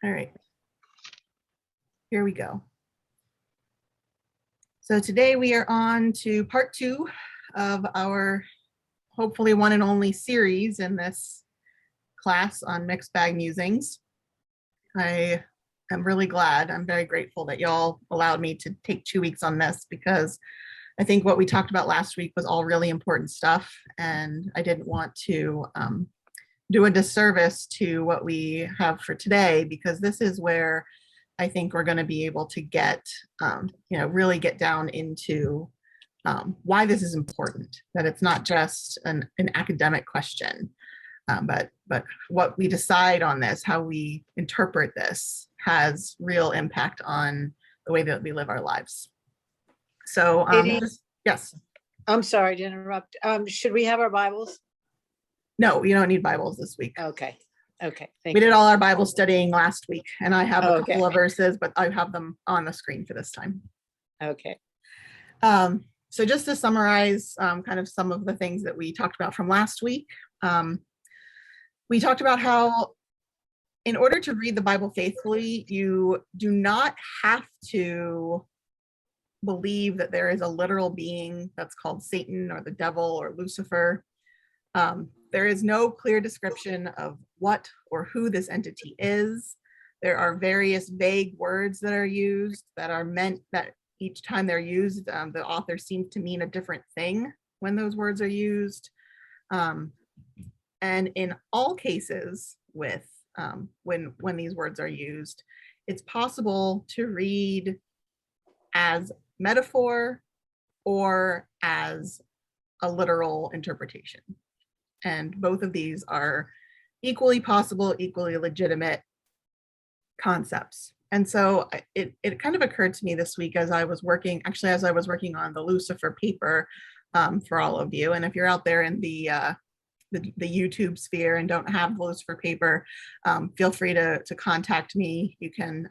All right, here we go. So today we are on to part 2 of our hopefully one and only series in this class on mixed bag musings. I am really glad, I'm very grateful that y'all allowed me to take 2 weeks on this, because I think what we talked about last week was all really important stuff, and I didn't want to do a disservice to what we have for today, because this is where I think we're going to be able to get, really get down into why this is important, that it's not just an academic question, but what we decide on this, how we interpret this, has real impact on the way that we live our lives. So, yes. I'm sorry to interrupt. Should we have our Bibles? No, you don't need Bibles this week. Okay. Okay. We did all our Bible studying last week, and I have a Okay. couple of verses, but I have them on the screen for this time. Okay. So just to summarize kind of some of the things that we talked about from last week, we talked about how in order to read the Bible faithfully, you do not have to believe that there is a literal being that's called Satan or the devil or Lucifer. There is no clear description of what or who this entity is. There are various vague words that are used that are meant that each time they're used, the author seems to mean a different thing when those words are used. And in all cases with when these words are used, it's possible to read as metaphor or as a literal interpretation. And both of these are equally possible, equally legitimate concepts. And so it kind of occurred to me this week as I was working on the Lucifer paper for all of you. And if you're out there in the YouTube sphere and don't have the Lucifer paper, feel free to contact me. You can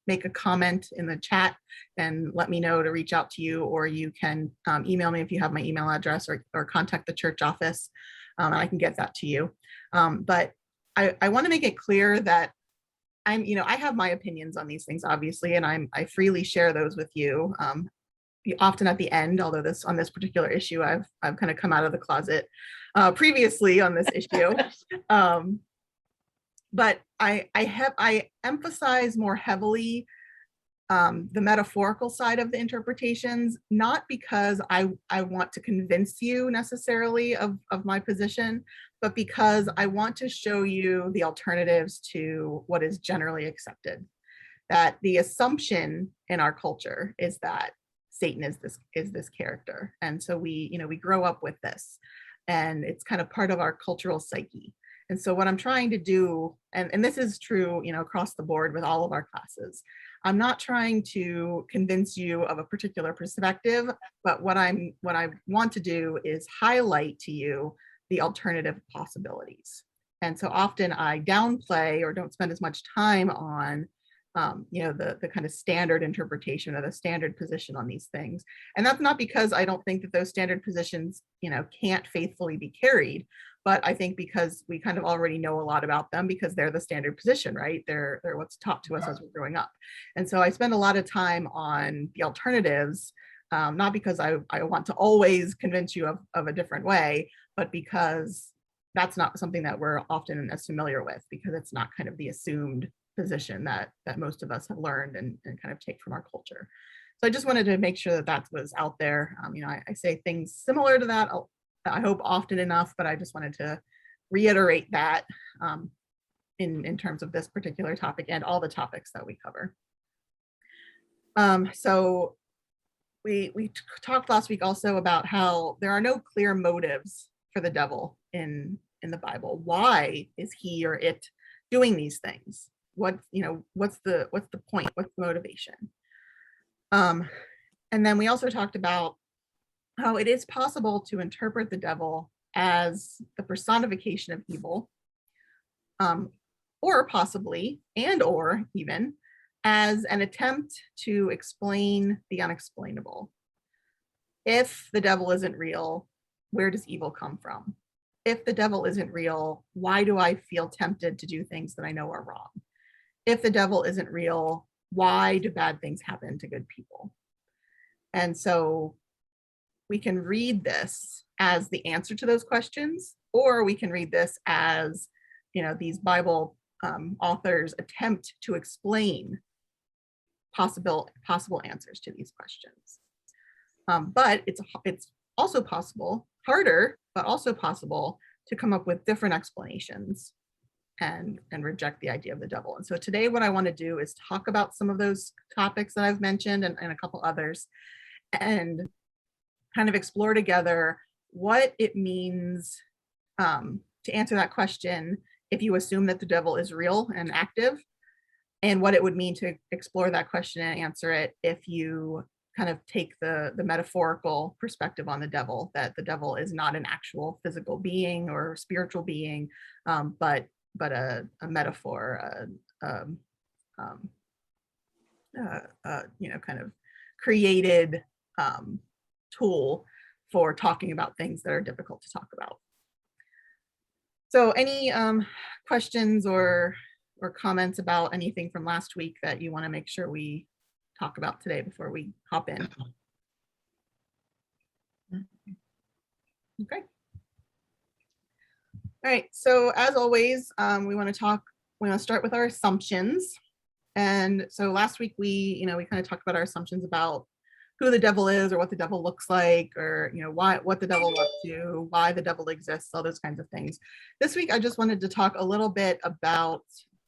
make a comment in the chat and let me know to reach out to you, or you can email me if you have my email address, or contact the church office. And I can get that to you. But I want to make it clear that I have my opinions on these things, obviously, and I freely share those with you. Often at the end, although on this particular issue, I've kind of come out of the closet previously on this issue. But I emphasize more heavily the metaphorical side of the interpretations, not because I want to convince you necessarily of my position, but because I want to show you the alternatives to what is generally accepted. That the assumption in our culture is that Satan is this character, and so we grow up with this, and it's kind of part of our cultural psyche. And so what I'm trying to do, and this is true, across the board with all of our classes, I'm not trying to convince you of a particular perspective, but what I want to do is highlight to you the alternative possibilities. And so often I downplay or don't spend as much time on the kind of standard interpretation or the standard position on these things. And that's not because I don't think that those standard positions, can't faithfully be carried, but I think because we kind of already know a lot about them, because they're the standard position, right? They're what's taught to us as we're growing up. And so I spend a lot of time on the alternatives, not because I want to always convince you of a different way, but because that's not something that we're often as familiar with, because it's not kind of the assumed position that most of us have learned and kind of take from our culture. So I just wanted to make sure that was out there. I say things similar to that, I hope often enough, but I just wanted to reiterate that in terms of this particular topic and all the topics that we cover. So we talked last week also about how there are no clear motives for the devil in the Bible. Why is he or it doing these things? What's the point? What's the motivation? And then we also talked about how it is possible to interpret the devil as the personification of evil, or possibly, or even as an attempt to explain the unexplainable. If the devil isn't real, where does evil come from? If the devil isn't real, why do I feel tempted to do things that I know are wrong? if the devil isn't real, why do bad things happen to good people? And so we can read this as the answer to those questions, or we can read this as, these Bible authors attempt to explain possible answers to these questions. But it's also possible, harder, but also possible to come up with different explanations and reject the idea of the devil. And so today what I want to do is talk about some of those topics that I've mentioned and a couple others, and kind of explore together what it means to answer that question if you assume that the devil is real and active, and what it would mean to explore that question and answer it if you kind of take the metaphorical perspective on the devil, that the devil is not an actual physical being or spiritual being, but a metaphor, kind of created tool for talking about things that are difficult to talk about. So any questions or comments about anything from last week that you want to make sure we talk about today before we hop in? Okay. All right, so as always, we want to start with our assumptions. And so last week we kind of talked about our assumptions about who the devil is, or what the devil looks like, or what the devil is up to, why the devil exists, all those kinds of things. This week I just wanted to talk a little bit about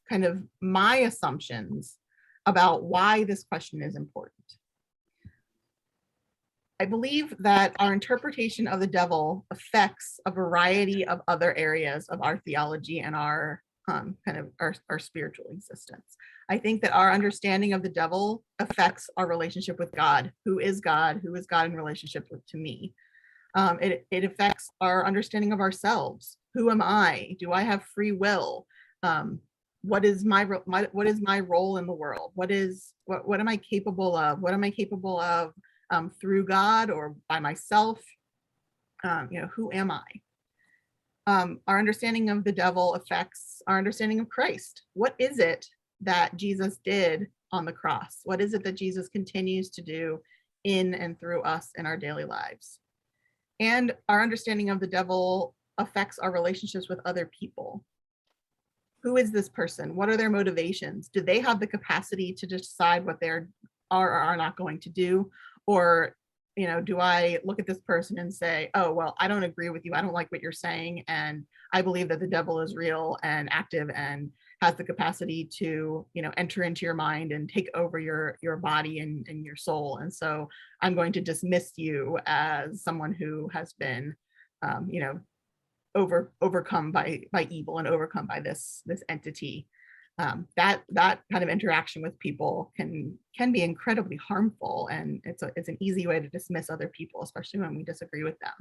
kind of my assumptions about why this question is important. I believe that our interpretation of the devil affects a variety of other areas of our theology and our our spiritual existence. I think that our understanding of the devil affects our relationship with God. Who is God in relationship to me? It affects our understanding of ourselves. Who am I? Do I have free will? What is my role in the world? What am I capable of? What am I capable of through God or by myself? Who am I? Our understanding of the devil affects our understanding of Christ. What is it that Jesus did on the cross? What is it that Jesus continues to do in and through us in our daily lives? And our understanding of the devil affects our relationships with other people. Who is this person? What are their motivations? Do they have the capacity to decide what they are or are not going to do? Or do I look at this person and say, oh, well, I don't agree with you. I don't like what you're saying. And I believe that the devil is real and active and has the capacity to, enter into your mind and take over your body and your soul. And so I'm going to dismiss you as someone who has been, overcome by evil and overcome by this entity. That kind of interaction with people can be incredibly harmful, and it's an easy way to dismiss other people, especially when we disagree with them.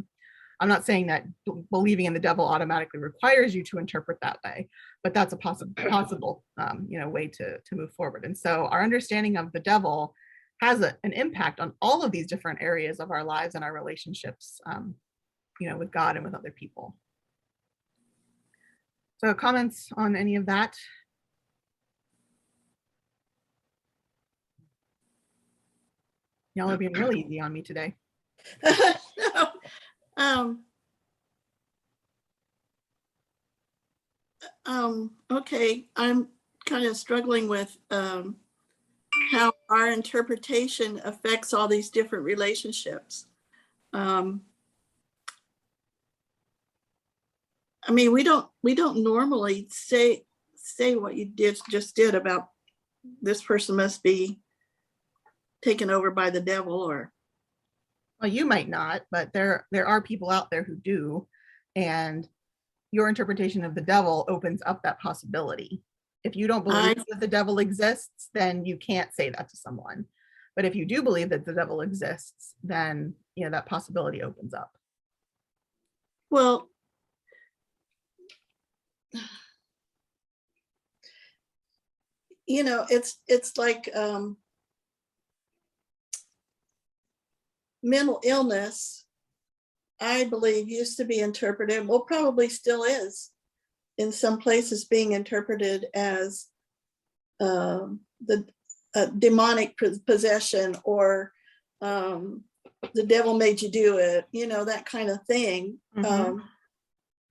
I'm not saying that believing in the devil automatically requires you to interpret that way, but that's a possible way to move forward. And so our understanding of the devil has an impact on all of these different areas of our lives and our relationships, with God and with other people. So comments on any of that? Y'all are being really easy on me today. Okay, I'm kind of struggling with how our interpretation affects all these different relationships. I mean, we don't normally say what you just did about this person must be taken over by the devil, or well, you might not, but there are people out there who do, and your interpretation of the devil opens up that possibility. If you don't believe that the devil exists, then you can't say that to someone. But if you do believe that the devil exists, then that possibility opens up. Well, it's like mental illness, I believe, used to be interpreted, well, probably still is in some places, being interpreted as the demonic possession, or the devil made you do it, that kind of thing. Mhm.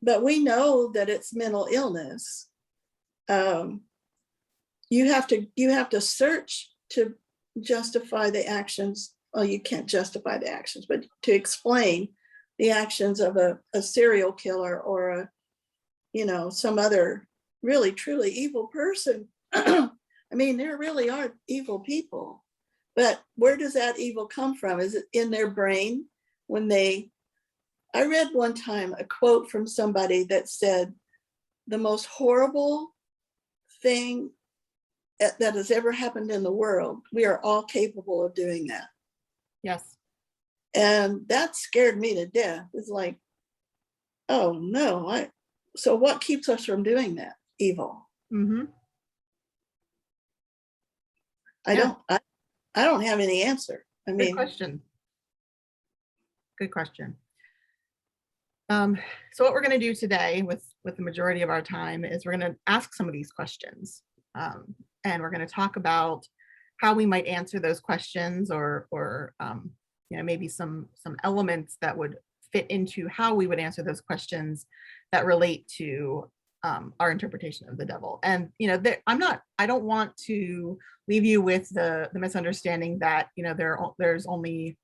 But we know that it's mental illness. You have to search to justify the actions. Well, you can't justify the actions, but to explain the actions of a serial killer, or some other really truly evil person. I mean, there really are evil people, but where does that evil come from? Is it in their brain? I read one time a quote from somebody that said, the most horrible thing that has ever happened in the world, we are all capable of doing that. Yes. And that scared me to death. It's like, oh no, so what keeps us from doing that evil? Mm-hmm. I don't have any answer. I Good mean, question. Good question. So what we're going to do today with the majority of our time is we're going to ask some of these questions, and we're going to talk about how we might answer those questions, or maybe some elements that would fit into how we would answer those questions that relate to our interpretation of the devil. And I don't want to leave you with the misunderstanding that there's only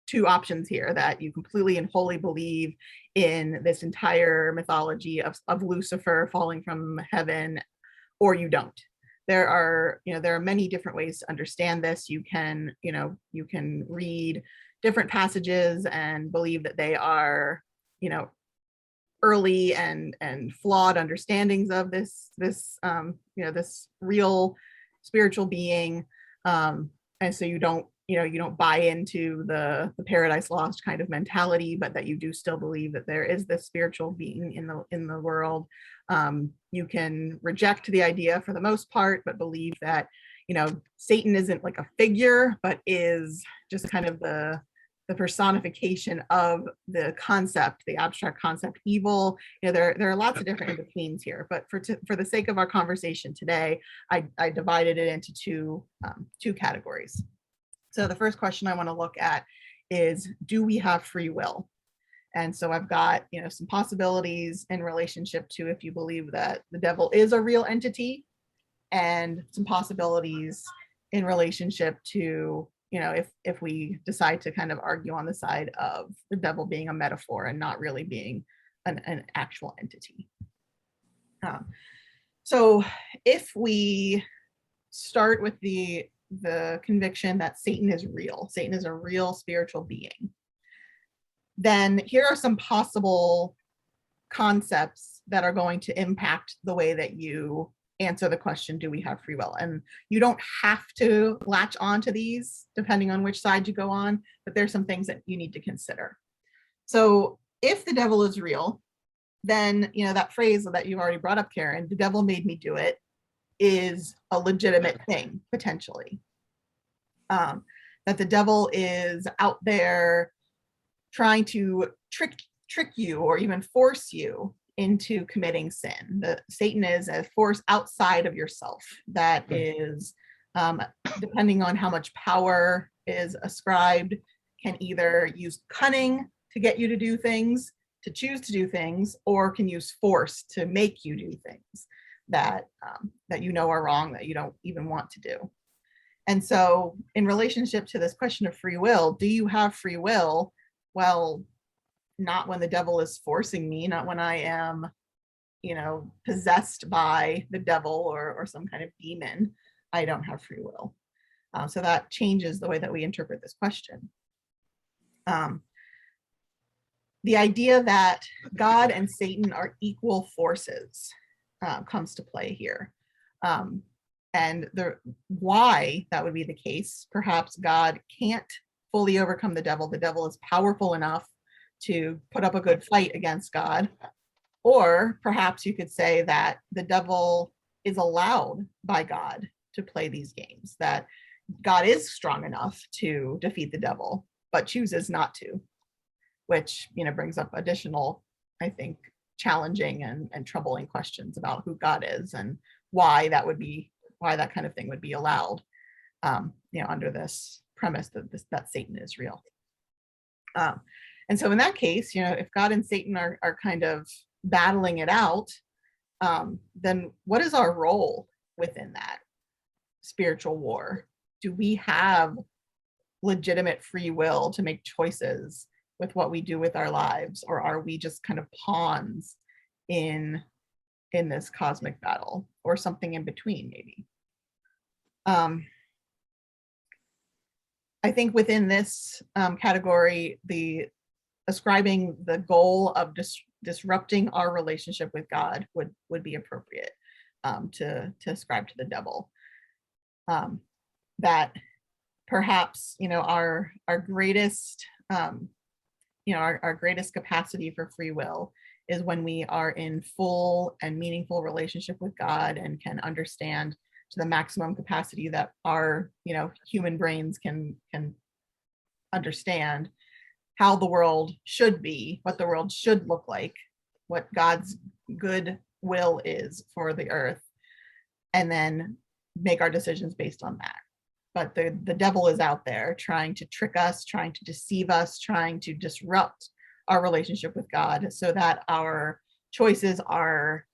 two options here, that you completely and wholly believe in this entire mythology of Lucifer falling from heaven, or you don't. There are many different ways to understand this. You can read different passages and believe that they are early and flawed understandings of this real spiritual being, and so you don't buy into the Paradise Lost kind of mentality, but that you do still believe that there is this spiritual being in the world. You can reject the idea for the most part, but believe that Satan isn't like a figure, but is just kind of the personification of the concept, the abstract concept evil. There are lots of different in-betweens here, but for the sake of our conversation today, I divided it into two categories. So the first question I want to look at is, do we have free will? And so I've got some possibilities in relationship to if you believe that the devil is a real entity, and some possibilities in relationship to if we decide to kind of argue on the side of the devil being a metaphor and not really being an actual entity. So if we start with the conviction that Satan is a real spiritual being, then here are some possible concepts that are going to impact the way that you answer the question, do we have free will? And you don't have to latch on to these depending on which side you go on, but there's some things that you need to consider. So if the devil is real, then that phrase that you've already brought up, Karen, the devil made me do it, is a legitimate thing, potentially. That the devil is out there trying to trick you or even force you into committing sin. Satan is a force outside of yourself that is, depending on how much power is ascribed, can either use cunning to get you to do things, to choose to do things, or can use force to make you do things that are wrong, that you don't even want to do. And so in relationship to this question of free will, do you have free will? Well, not when the devil is forcing me, not when I am, possessed by the devil or some kind of demon. I don't have free will. So that changes the way that we interpret this question. The idea that God and Satan are equal forces comes to play here. And why that would be the case, perhaps God can't fully overcome the devil. The devil is powerful enough to put up a good fight against God. Or perhaps you could say that the devil is allowed by God to play these games, that God is strong enough to defeat the devil, but chooses not to, which brings up additional, I think, challenging and troubling questions about who God is and why that would be why that kind of thing would be allowed, under this premise that Satan is real. And so in that case, if God and Satan are kind of battling it out, then what is our role within that spiritual war? Do we have legitimate free will to make choices with what we do with our lives, or are we just kind of pawns in this cosmic battle, or something in between, maybe? I think within this category, the ascribing the goal of disrupting our relationship with God would be appropriate, to ascribe to the devil. That perhaps our greatest our greatest capacity for free will is when we are in full and meaningful relationship with God and can understand to the maximum capacity that our human brains can understand how the world should be, what the world should look like, what God's good will is for the earth, and then make our decisions based on that. But the devil is out there trying to trick us, trying to deceive us, trying to disrupt our relationship with God, so that our choices are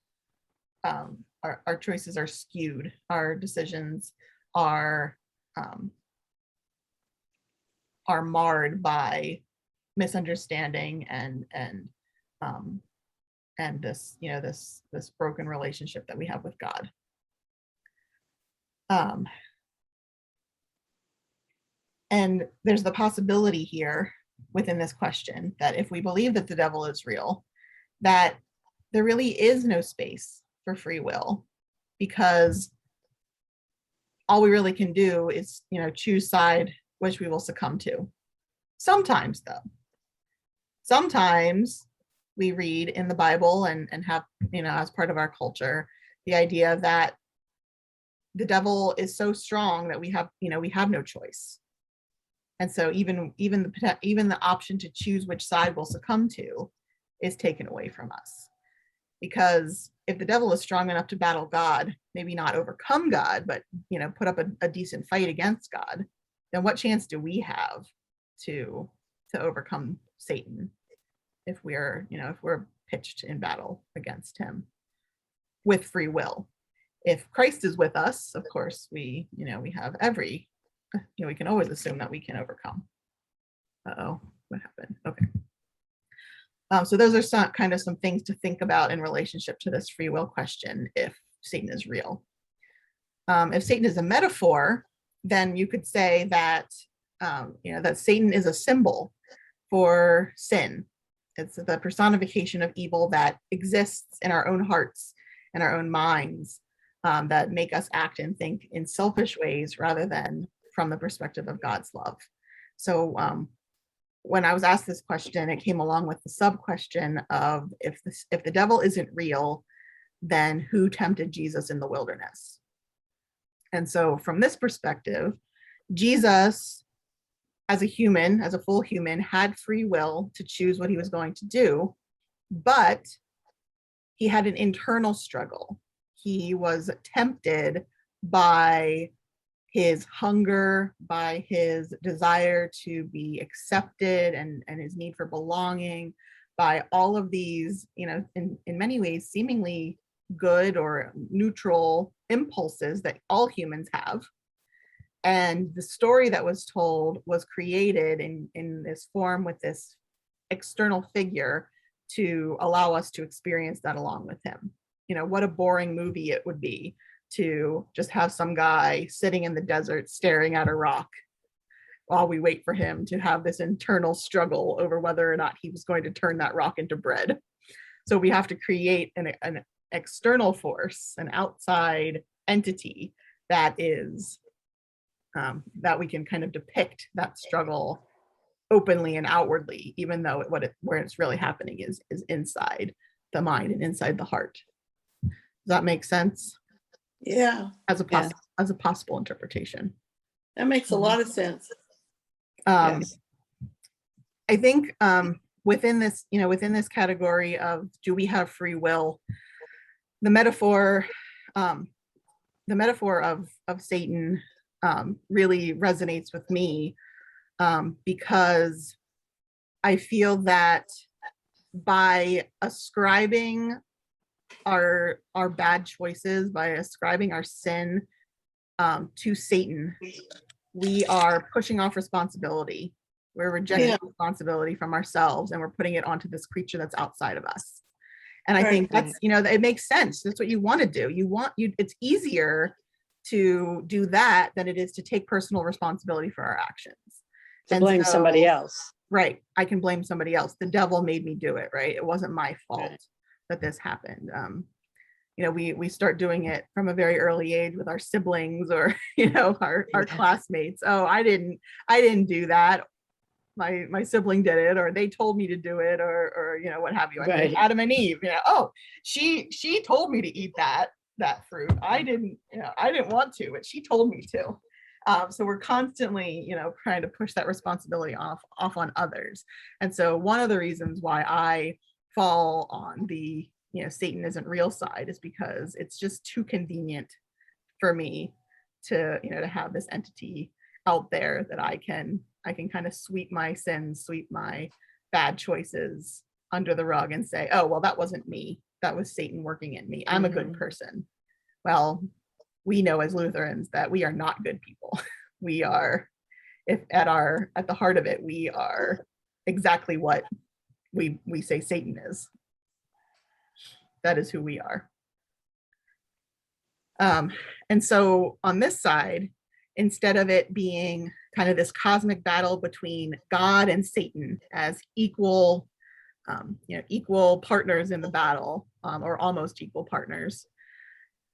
skewed, our decisions are marred by misunderstanding and this this broken relationship that we have with God. And there's the possibility here within this question that if we believe that the devil is real, that there really is no space for free will, because all we really can do is choose side which we will succumb to. Sometimes, though, sometimes we read in the Bible and have as part of our culture the idea that the devil is so strong that we have no choice. And so even the option to choose which side we'll succumb to is taken away from us. Because if the devil is strong enough to battle God, maybe not overcome God, but put up a decent fight against God, then what chance do we have to overcome Satan if we're pitched in battle against him with free will? If Christ is with us, of course, we have every, we can always assume that we can overcome. Uh-oh, what happened? Okay. So those are some things to think about in relationship to this free will question, if Satan is real. If Satan is a metaphor, then you could say that that Satan is a symbol for sin. It's the personification of evil that exists in our own hearts and our own minds, that make us act and think in selfish ways rather than from the perspective of God's love. So when I was asked this question, it came along with the sub question of if the devil isn't real, then who tempted Jesus in the wilderness? And so from this perspective, Jesus, as a human, as a full human, had free will to choose what he was going to do, but he had an internal struggle. He was tempted by his hunger, by his desire to be accepted and his need for belonging, by all of these, in many ways, seemingly good or neutral impulses that all humans have. And the story that was told was created in this form with this external figure to allow us to experience that along with him. What a boring movie it would be to just have some guy sitting in the desert staring at a rock while we wait for him to have this internal struggle over whether or not he was going to turn that rock into bread. So we have to create an external force, an outside entity that is that we can kind of depict that struggle openly and outwardly, even though where it's really happening is inside the mind and inside the heart. Does that make sense? Yeah. As a possible interpretation. That makes a lot of sense. Yes. I think within this category of do we have free will, the metaphor metaphor of Satan really resonates with me, because I feel that by ascribing our bad choices, by ascribing our sin to Satan, we are pushing off responsibility. We're rejecting Yeah. responsibility from ourselves, and we're putting it onto this creature that's outside of us. And I Right. think that's, it makes sense. That's what you want to do. It's easier to do that than it is to take personal responsibility for our actions. To And blame somebody so- else. Right. I can blame somebody else. The devil made me do it, right? It wasn't my fault Right. that this happened. We start doing it from a very early age with our siblings or, our Yeah. classmates. Oh, I didn't do that. My sibling did it, or they told me to do it, or what have you. I mean, Right. Adam and Eve, oh, she told me to eat that fruit. I didn't want to, but she told me to. So we're constantly, trying to push that responsibility off on others. And so one of the reasons why I fall on the, Satan isn't real side is because it's just too convenient for me to, to have this entity out there that I can kind of sweep my sins, sweep my bad choices under the rug and say, oh, well, that wasn't me. That was Satan working in me. I'm a good person. Well, we know as Lutherans that we are not good people. We are, if at the heart of it, we are exactly what we say Satan is. That is who we are. And so on this side, instead of it being kind of this cosmic battle between God and Satan as equal, equal partners in the battle, or almost equal partners,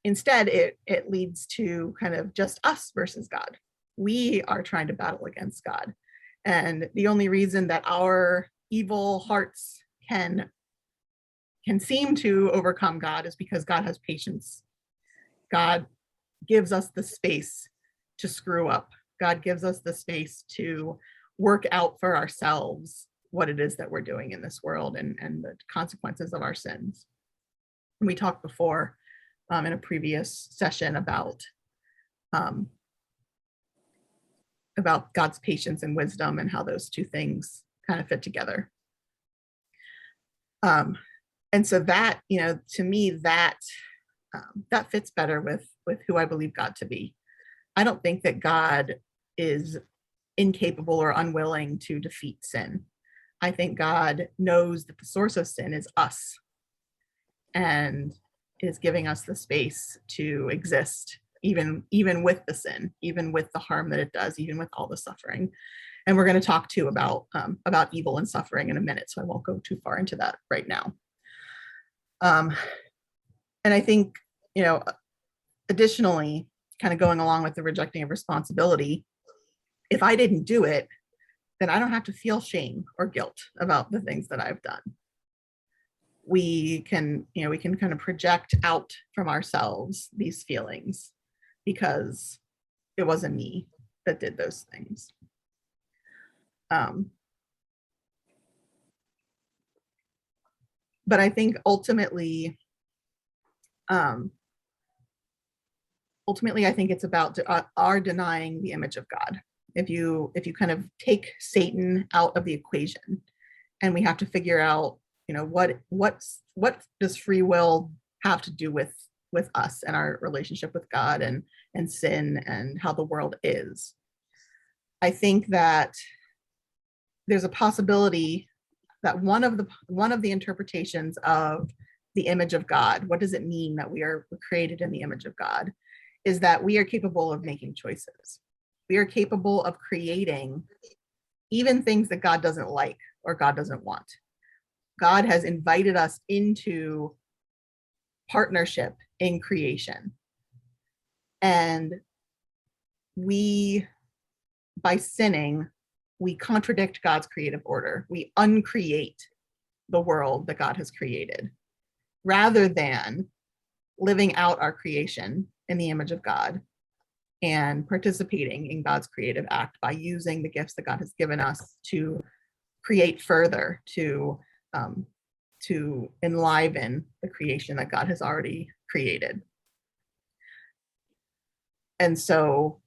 instead it leads to kind of just us versus God. We are trying to battle against God. And the only reason that our evil hearts can seem to overcome God is because God has patience. God gives us the space to screw up. God gives us the space to work out for ourselves what it is that we're doing in this world and the consequences of our sins. And we talked before in a previous session about God's patience and wisdom and how those two things kind of fit together. And so that, to me, that fits better with who I believe God to be. I don't think that God is incapable or unwilling to defeat sin. I think God knows that the source of sin is us and is giving us the space to exist, even with the sin, even with the harm that it does, even with all the suffering. And we're going to talk too about evil and suffering in a minute, so I won't go too far into that right now. And I think, additionally, kind of going along with the rejecting of responsibility, if I didn't do it, then I don't have to feel shame or guilt about the things that I've done. We can kind of project out from ourselves these feelings because it wasn't me that did those things. But I think ultimately, I think it's about our denying the image of God. If you kind of take Satan out of the equation, and we have to figure out, what does free will have to do with us and our relationship with God and sin and how the world is. I think that there's a possibility that one of the interpretations of the image of God, what does it mean that we are created in the image of God, is that we are capable of making choices. We are capable of creating even things that God doesn't like or God doesn't want. God has invited us into partnership in creation. And we, by sinning, we contradict God's creative order. We uncreate the world that God has created, rather than living out our creation in the image of God and participating in God's creative act by using the gifts that God has given us to create further, to enliven the creation that God has already created. And so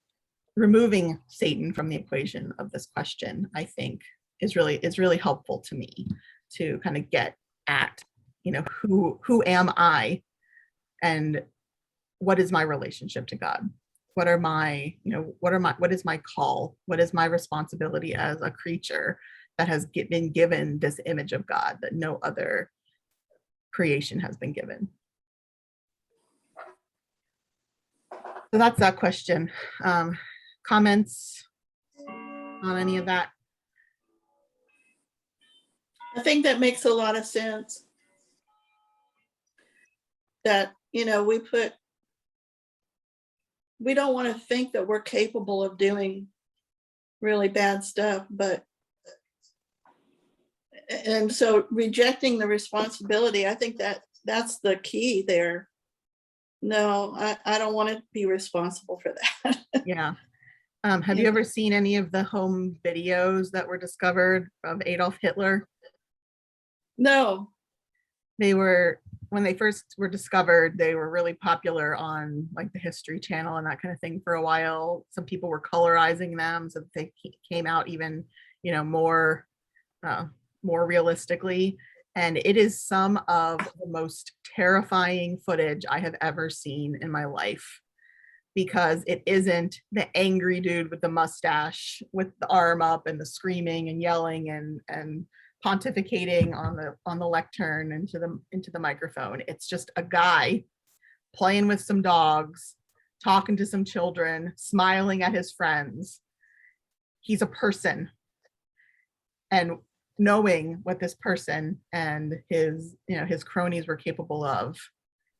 removing Satan from the equation of this question, I think, is really helpful to me to kind of get at, who am I, and what is my relationship to God? What is my call? What is my responsibility as a creature that has been given this image of God that no other creation has been given? So that's that question. Comments on any of that? I think that makes a lot of sense. That, we don't want to think that we're capable of doing really bad stuff, and so rejecting the responsibility, I think that's the key there. No, I don't want to be responsible for that. Yeah. Have you ever seen any of the home videos that were discovered of Adolf Hitler? No. When they first were discovered, they were really popular on like the History Channel and that kind of thing for a while. Some people were colorizing them so that they came out even, more realistically. And it is some of the most terrifying footage I have ever seen in my life, because it isn't the angry dude with the mustache with the arm up and the screaming and yelling and pontificating on the lectern into the microphone. It's just a guy playing with some dogs, talking to some children, smiling at his friends. He's a person, and knowing what this person and his cronies were capable of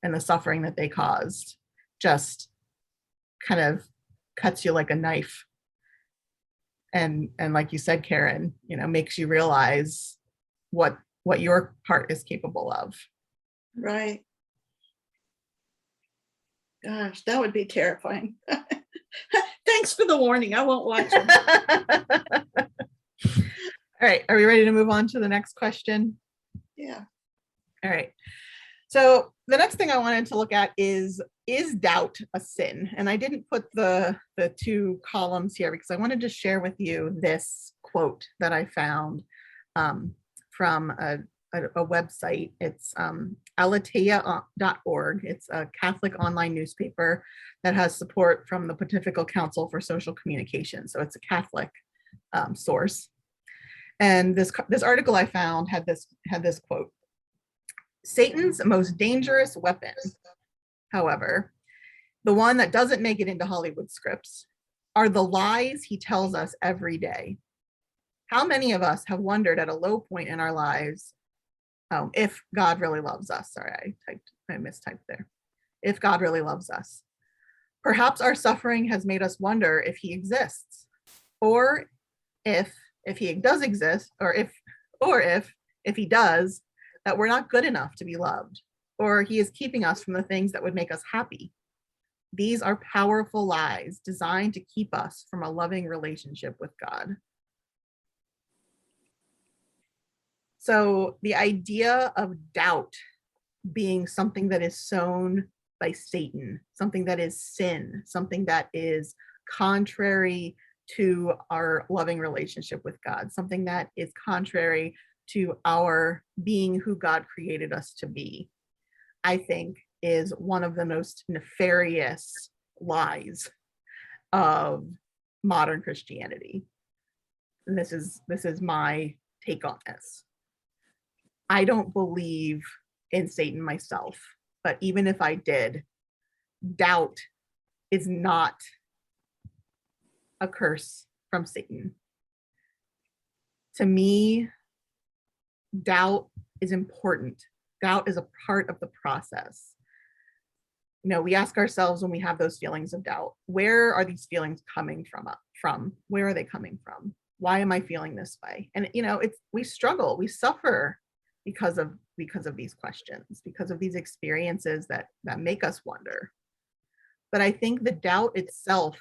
and the suffering that they caused just kind of cuts you like a knife. And like you said, Karen, makes you realize what your heart is capable of. Right. Gosh, that would be terrifying. Thanks for the warning. I won't watch it. All right. Are we ready to move on to the next question? Yeah. All right. So the next thing I wanted to look at is doubt a sin? And I didn't put the two columns here because I wanted to share with you this quote that I found from a website. It's aleteia.org. It's a Catholic online newspaper that has support from the Pontifical Council for Social Communication. So it's a Catholic source. And this article I found had this quote: Satan's most dangerous weapon, however, the one that doesn't make it into Hollywood scripts, are the lies he tells us every day. How many of us have wondered at a low point in our lives if God really loves us? Sorry, I mistyped there. If God really loves us. Perhaps our suffering has made us wonder if he exists, or if he does exist, or if he does, that we're not good enough to be loved, or he is keeping us from the things that would make us happy. These are powerful lies designed to keep us from a loving relationship with God. So the idea of doubt being something that is sown by Satan, something that is sin, something that is contrary to our loving relationship with God, something that is contrary to our being who God created us to be, I think is one of the most nefarious lies of modern Christianity. And this is my take on this. I don't believe in Satan myself, but even if I did, doubt is not a curse from Satan. To me, doubt is important. Doubt is a part of the process. We ask ourselves when we have those feelings of doubt, where are these feelings coming from? Where are they coming from? Why am I feeling this way? And we struggle, we suffer because of these questions, because of these experiences that make us wonder. But I think the doubt itself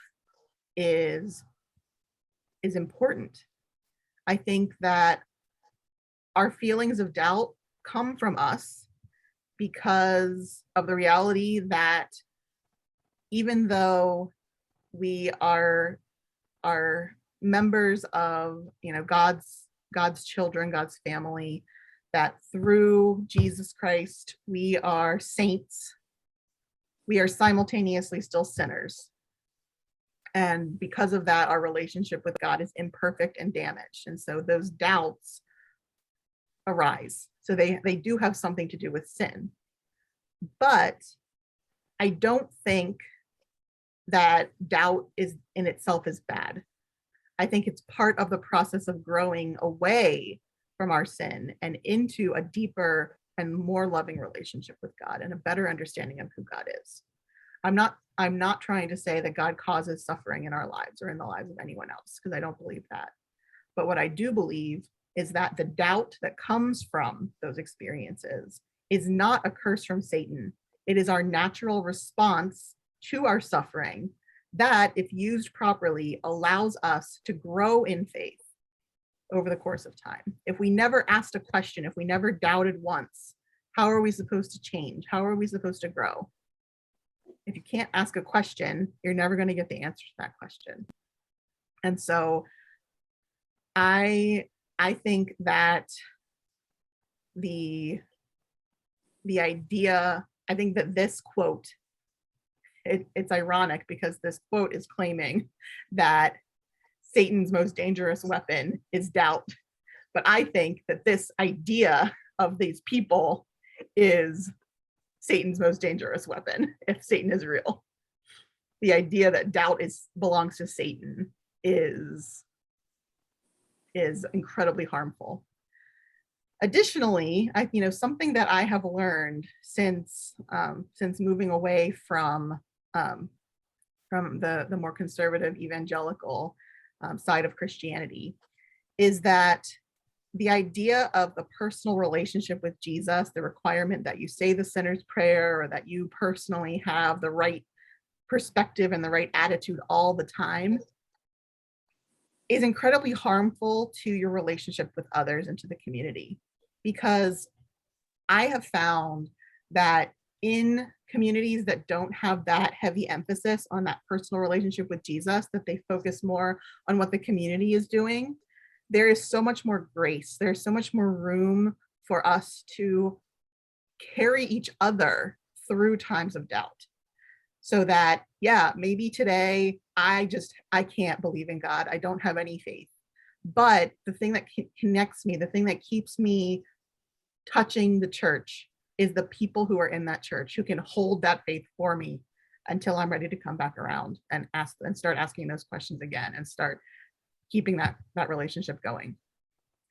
is important. I think that our feelings of doubt come from us because of the reality that even though we are members of, God's children, God's family, that through Jesus Christ, we are saints. We are simultaneously still sinners. And because of that, our relationship with God is imperfect and damaged. And so those doubts arise. So they do have something to do with sin. But I don't think that doubt is in itself is bad. I think it's part of the process of growing away from our sin and into a deeper and more loving relationship with God and a better understanding of who God is. I'm not trying to say that God causes suffering in our lives or in the lives of anyone else, because I don't believe that. But what I do believe is that the doubt that comes from those experiences is not a curse from Satan. It is our natural response to our suffering that, if used properly, allows us to grow in faith over the course of time. If we never asked a question, if we never doubted once, how are we supposed to change? How are we supposed to grow? If you can't ask a question, you're never going to get the answer to that question. And so I think that the idea, I think that this quote, it's ironic because this quote is claiming that Satan's most dangerous weapon is doubt. But I think that this idea of these people is Satan's most dangerous weapon, if Satan is real. The idea that doubt belongs to Satan is incredibly harmful. Additionally, something that I have learned since moving away from the more conservative evangelical side of Christianity is that the idea of the personal relationship with Jesus, the requirement that you say the sinner's prayer or that you personally have the right perspective and the right attitude all the time, is incredibly harmful to your relationship with others and to the community. Because I have found that in communities that don't have that heavy emphasis on that personal relationship with Jesus, that they focus more on what the community is doing, there is so much more grace. There's so much more room for us to carry each other through times of doubt. So that, yeah, maybe today I can't believe in God. I don't have any faith. But the thing that connects me, the thing that keeps me touching the church, is the people who are in that church who can hold that faith for me until I'm ready to come back around and start asking those questions again and start keeping that relationship going.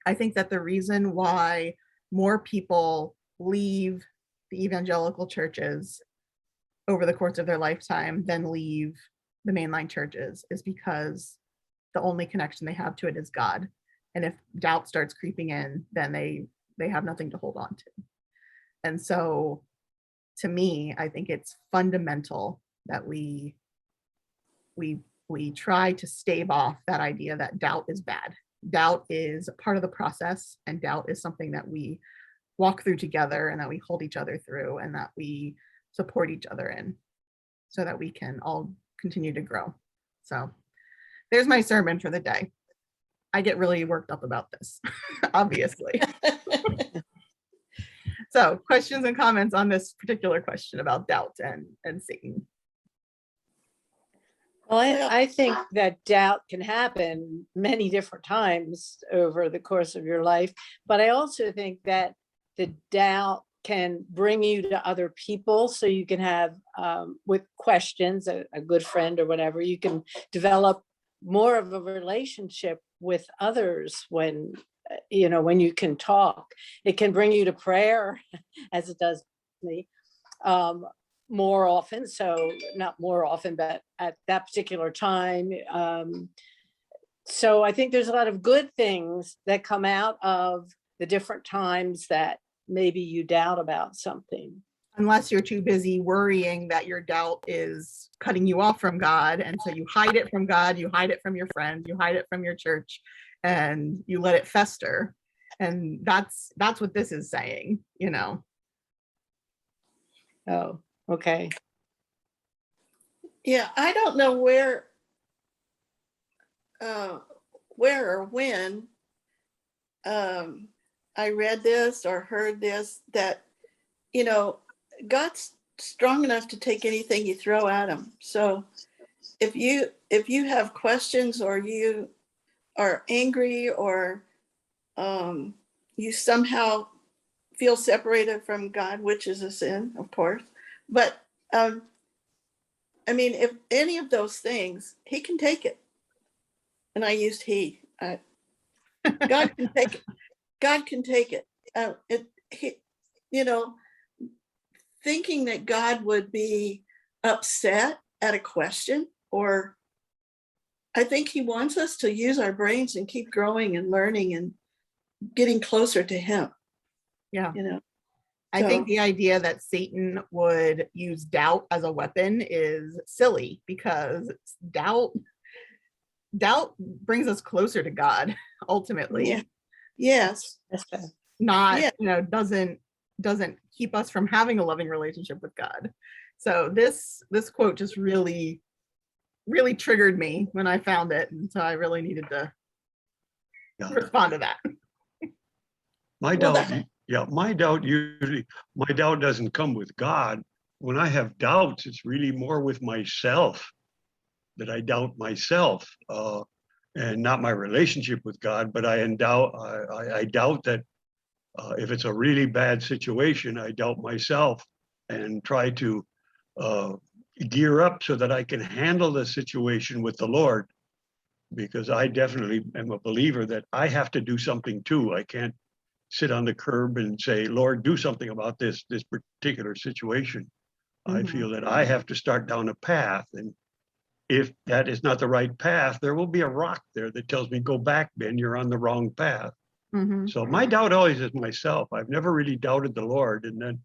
I think that the reason why more people leave the evangelical churches over the course of their lifetime than leave the mainline churches is because the only connection they have to it is God. And if doubt starts creeping in, then they have nothing to hold on to. And so to me, I think it's fundamental that we try to stave off that idea that doubt is bad. Doubt is part of the process, and doubt is something that we walk through together and that we hold each other through and that we support each other in so that we can all continue to grow. So there's my sermon for the day. I get really worked up about this, obviously. So questions and comments on this particular question about doubt and Satan. Well, I think that doubt can happen many different times over the course of your life, but I also think that the doubt can bring you to other people, so you can have, with questions, a good friend or whatever, you can develop more of a relationship with others when you can talk. It can bring you to prayer, as it does me, more often. So not more often, but at that particular time. So I think there's a lot of good things that come out of the different times that maybe you doubt about something. Unless you're too busy worrying that your doubt is cutting you off from God. And so you hide it from God, you hide it from your friends, you hide it from your church, and you let it fester. And that's what this is saying, Oh, okay. Yeah, I don't know where where or when I read this or heard this, that, God's strong enough to take anything you throw at him. So if you have questions, or you are angry, or you somehow feel separated from God, which is a sin, of course. But if any of those things, he can take it. And I used he. God can take it. God can take it. You know, thinking that God would be upset at a question, or I think he wants us to use our brains and keep growing and learning and getting closer to him. Yeah. I So- think the idea that Satan would use doubt as a weapon is silly, because doubt brings us closer to God ultimately. Yeah. Yes. Not, Yeah. doesn't keep us from having a loving relationship with God. So this quote just really triggered me when I found it, and so I really needed to respond to that. My Well, doubt, my doubt doesn't come with God. When I have doubts, it's really more with myself, that I doubt myself, and not my relationship with God. But I doubt that if it's a really bad situation, I doubt myself and try to gear up so that I can handle the situation with the Lord, because I definitely am a believer that I have to do something too. I can't sit on the curb and say, Lord, do something about this particular situation. I feel that I have to start down a path. And if that is not the right path, there will be a rock there that tells me, go back, Ben, you're on the wrong path. So my doubt always is myself. I've never really doubted the Lord. And then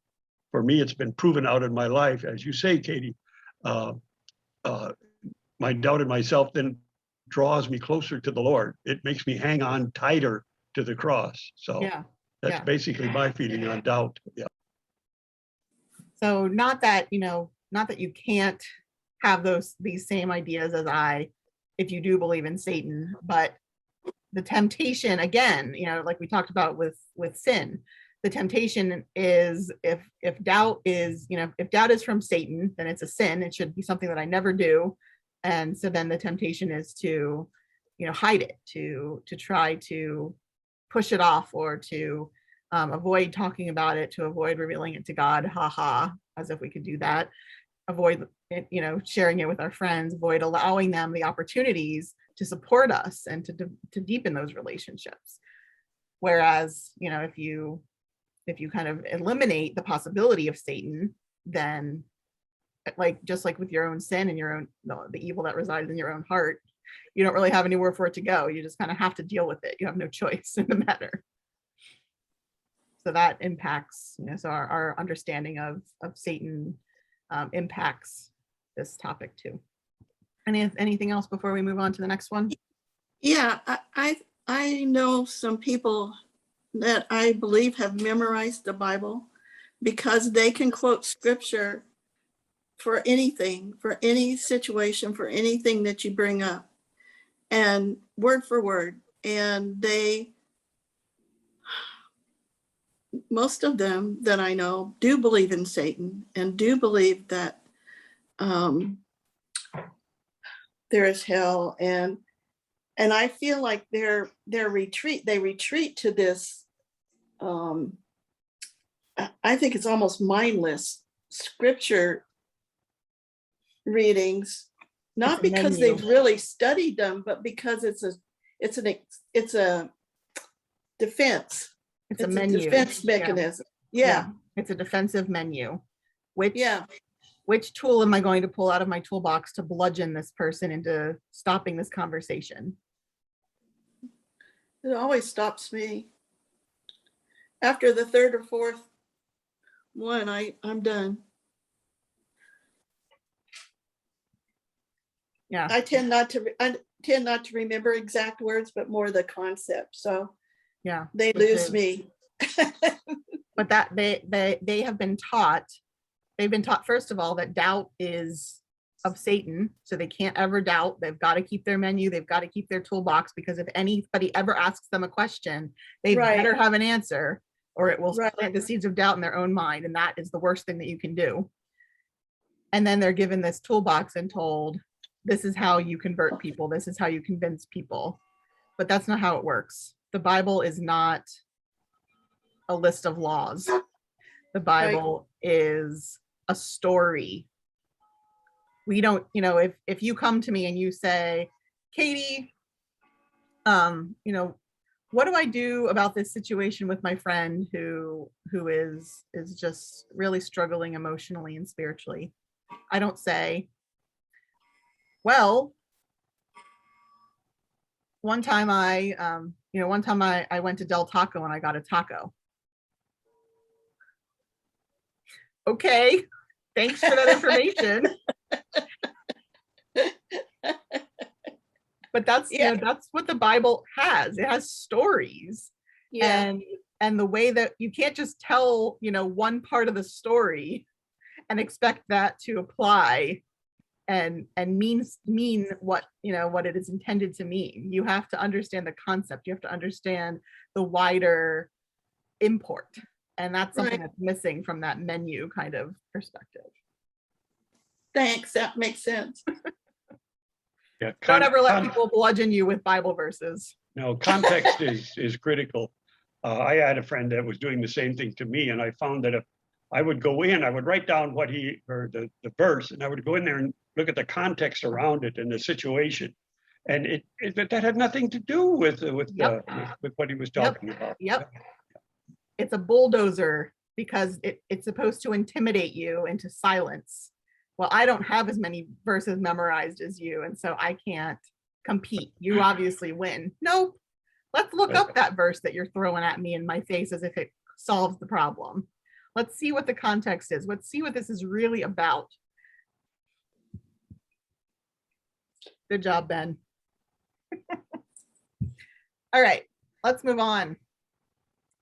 for me, it's been proven out in my life. As you say, Katie, my doubt in myself then draws me closer to the Lord. It makes me hang on tighter to the cross. So that's basically my feeling on doubt. Yeah. So not that you can't have these same ideas as I, if you do believe in Satan, but the temptation, again, like we talked about with sin, the temptation is, if doubt is, if doubt is from Satan, then it's a sin. It should be something that I never do. And so then the temptation is to, hide it, to try to push it off, or to avoid talking about it, to avoid revealing it to God, as if we could do that, avoid it, sharing it with our friends, avoid allowing them the opportunities to support us and to deepen those relationships. Whereas, if you kind of eliminate the possibility of Satan, then just like with your own sin and your own, the evil that resides in your own heart, you don't really have anywhere for it to go. You just kind of have to deal with it. You have no choice in the matter. So that impacts, so our understanding of Satan impacts this topic too. Anything else before we move on to the next one? Yeah, I know some people that I believe have memorized the Bible because they can quote scripture for anything, for any situation, for anything that you bring up, and word for word. And most of them that I know do believe in Satan and do believe that there is hell, and I feel like they retreat to this. I think it's almost mindless scripture readings, not because they've really studied them, but because it's a defense. It's a menu. Defense mechanism. Yeah. It's a defensive menu. Which tool am I going to pull out of my toolbox to bludgeon this person into stopping this conversation? It always stops me. After the third or fourth one, I'm done. Yeah. I tend not to remember exact words, but more the concept. So yeah, they lose me. But that they have been taught, first of all, that doubt is of Satan, so they can't ever doubt. They've got to keep their menu, they've got to keep their toolbox, because if anybody ever asks them a question, they Right. better have an answer, or it will Right. plant the seeds of doubt in their own mind, and that is the worst thing that you can do. And then they're given this toolbox and told, this is how you convert people, this is how you convince people. But that's not how it works. The Bible is not a list of laws. The Bible is a story. We don't, if you come to me and you say, Katie, what do I do about this situation with my friend who is just really struggling emotionally and spiritually? I don't say, well, one time I went to Del Taco and I got a taco. Okay, thanks for that information. But that's that's what the Bible has. It has stories. Yeah. And the way that you can't just tell, one part of the story and expect that to apply and mean what, what it is intended to mean. You have to understand the concept. You have to understand the wider import. And that's something that's missing from that menu kind of perspective. Thanks. That makes sense. Yeah, Don't ever let people bludgeon you with Bible verses. No, context is critical. I had a friend that was doing the same thing to me, and I found that if I would go in, I would write down what he or the verse, and I would go in there and look at the context around it and the situation, and that had nothing to do with what he was talking about. Yep. It's a bulldozer because it's supposed to intimidate you into silence. Well, I don't have as many verses memorized as you, and so I can't compete. You obviously win. Nope. Let's look up that verse that you're throwing at me in my face as if it solves the problem. Let's see what the context is. Let's see what this is really about. Good job, Ben. All right, let's move on.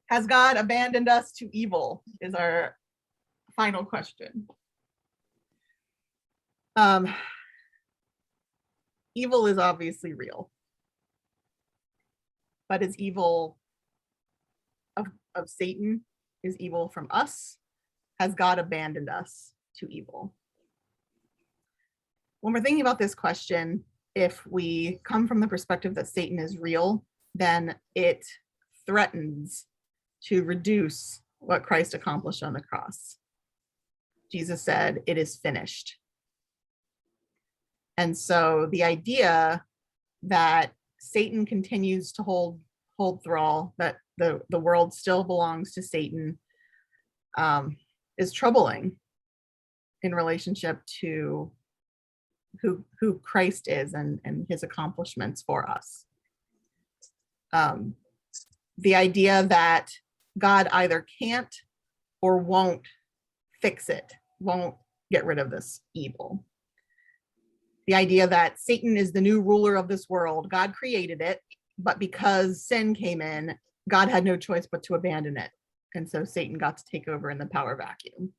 Has God abandoned us to evil is our final question. Evil is obviously real, but is evil of Satan? Is evil from us? Has God abandoned us to evil? When we're thinking about this question, if we come from the perspective that Satan is real, then it threatens to reduce what Christ accomplished on the cross. Jesus said, "It is finished." And so the idea that Satan continues to hold thrall, that the world still belongs to Satan, is troubling in relationship to who Christ is and his accomplishments for us. The idea that God either can't or won't fix it, won't get rid of this evil. The idea that Satan is the new ruler of this world. God created it, but because sin came in, God had no choice but to abandon it. And so Satan got to take over in the power vacuum.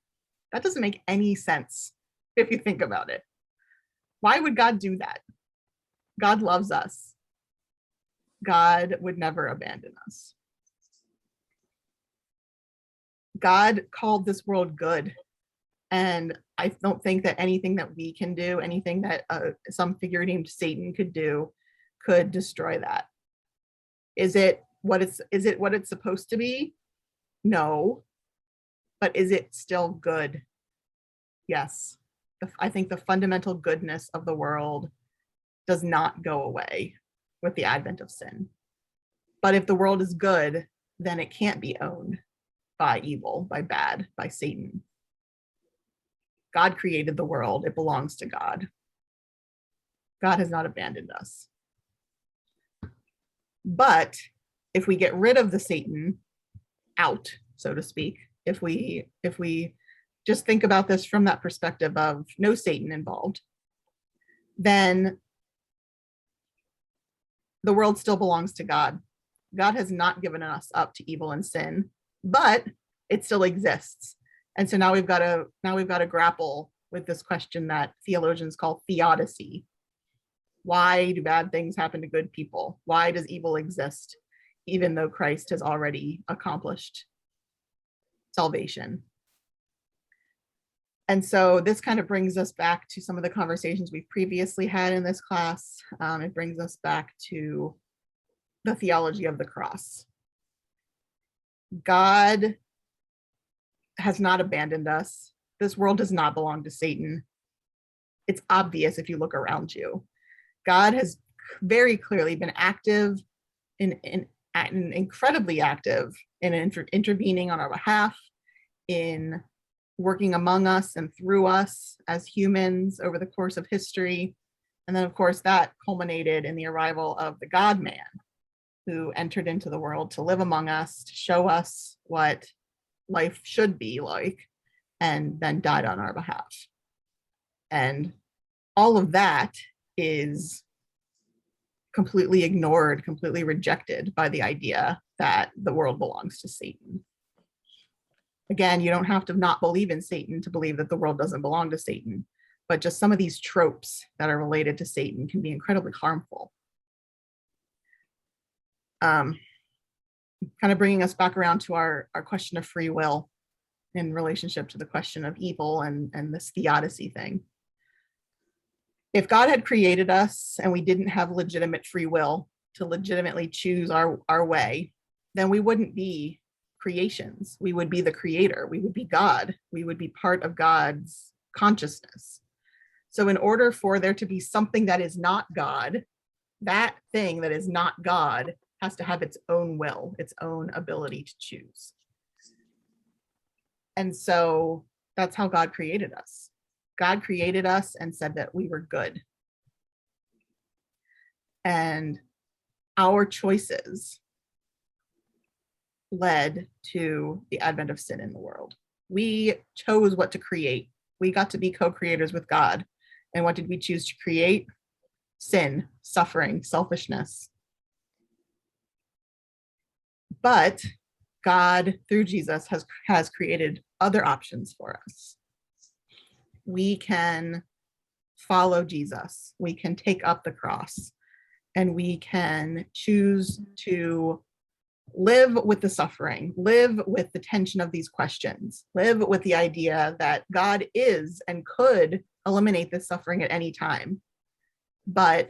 That doesn't make any sense if you think about it. Why would God do that? God loves us. God would never abandon us. God called this world good. And I don't think that anything that we can do, anything that some figure named Satan could do, could destroy that. Is it what it's supposed to be? No. But is it still good? Yes. I think the fundamental goodness of the world does not go away with the advent of sin. But if the world is good, then it can't be owned by evil, by bad, by Satan. God created the world. It belongs to God. God has not abandoned us. But if we get rid of the Satan out, so to speak, if we just think about this from that perspective of no Satan involved, then the world still belongs to God. God has not given us up to evil and sin, but it still exists. And so now we've got to grapple with this question that theologians call theodicy. Why do bad things happen to good people? Why does evil exist, even though Christ has already accomplished salvation? And so this kind of brings us back to some of the conversations we've previously had in this class. It brings us back to the theology of the cross. God has not abandoned us. This world does not belong to Satan. It's obvious if you look around you. God has very clearly been active and incredibly active in intervening on our behalf, in working among us and through us as humans over the course of history. And then, of course, that culminated in the arrival of the God-man, who entered into the world to live among us, to show us what life should be like, and then died on our behalf. And all of that is completely ignored, completely rejected by the idea that the world belongs to Satan. Again, you don't have to not believe in Satan to believe that the world doesn't belong to Satan, but just some of these tropes that are related to Satan can be incredibly harmful. Kind of bringing us back around to our question of free will in relationship to the question of evil and this theodicy thing. If God had created us and we didn't have legitimate free will to legitimately choose our way, then we wouldn't be creations. We would be the creator. We would be God. We would be part of God's consciousness. So in order for there to be something that is not God, that thing that is not God has to have its own will, its own ability to choose. And so that's how God created us. God created us and said that we were good. And our choices led to the advent of sin in the world. We chose what to create. We got to be co-creators with God. And what did we choose to create? Sin, suffering, selfishness. But God, through Jesus, has created other options for us. We can follow Jesus. We can take up the cross, and we can choose to live with the suffering, live with the tension of these questions, live with the idea that God is and could eliminate this suffering at any time, but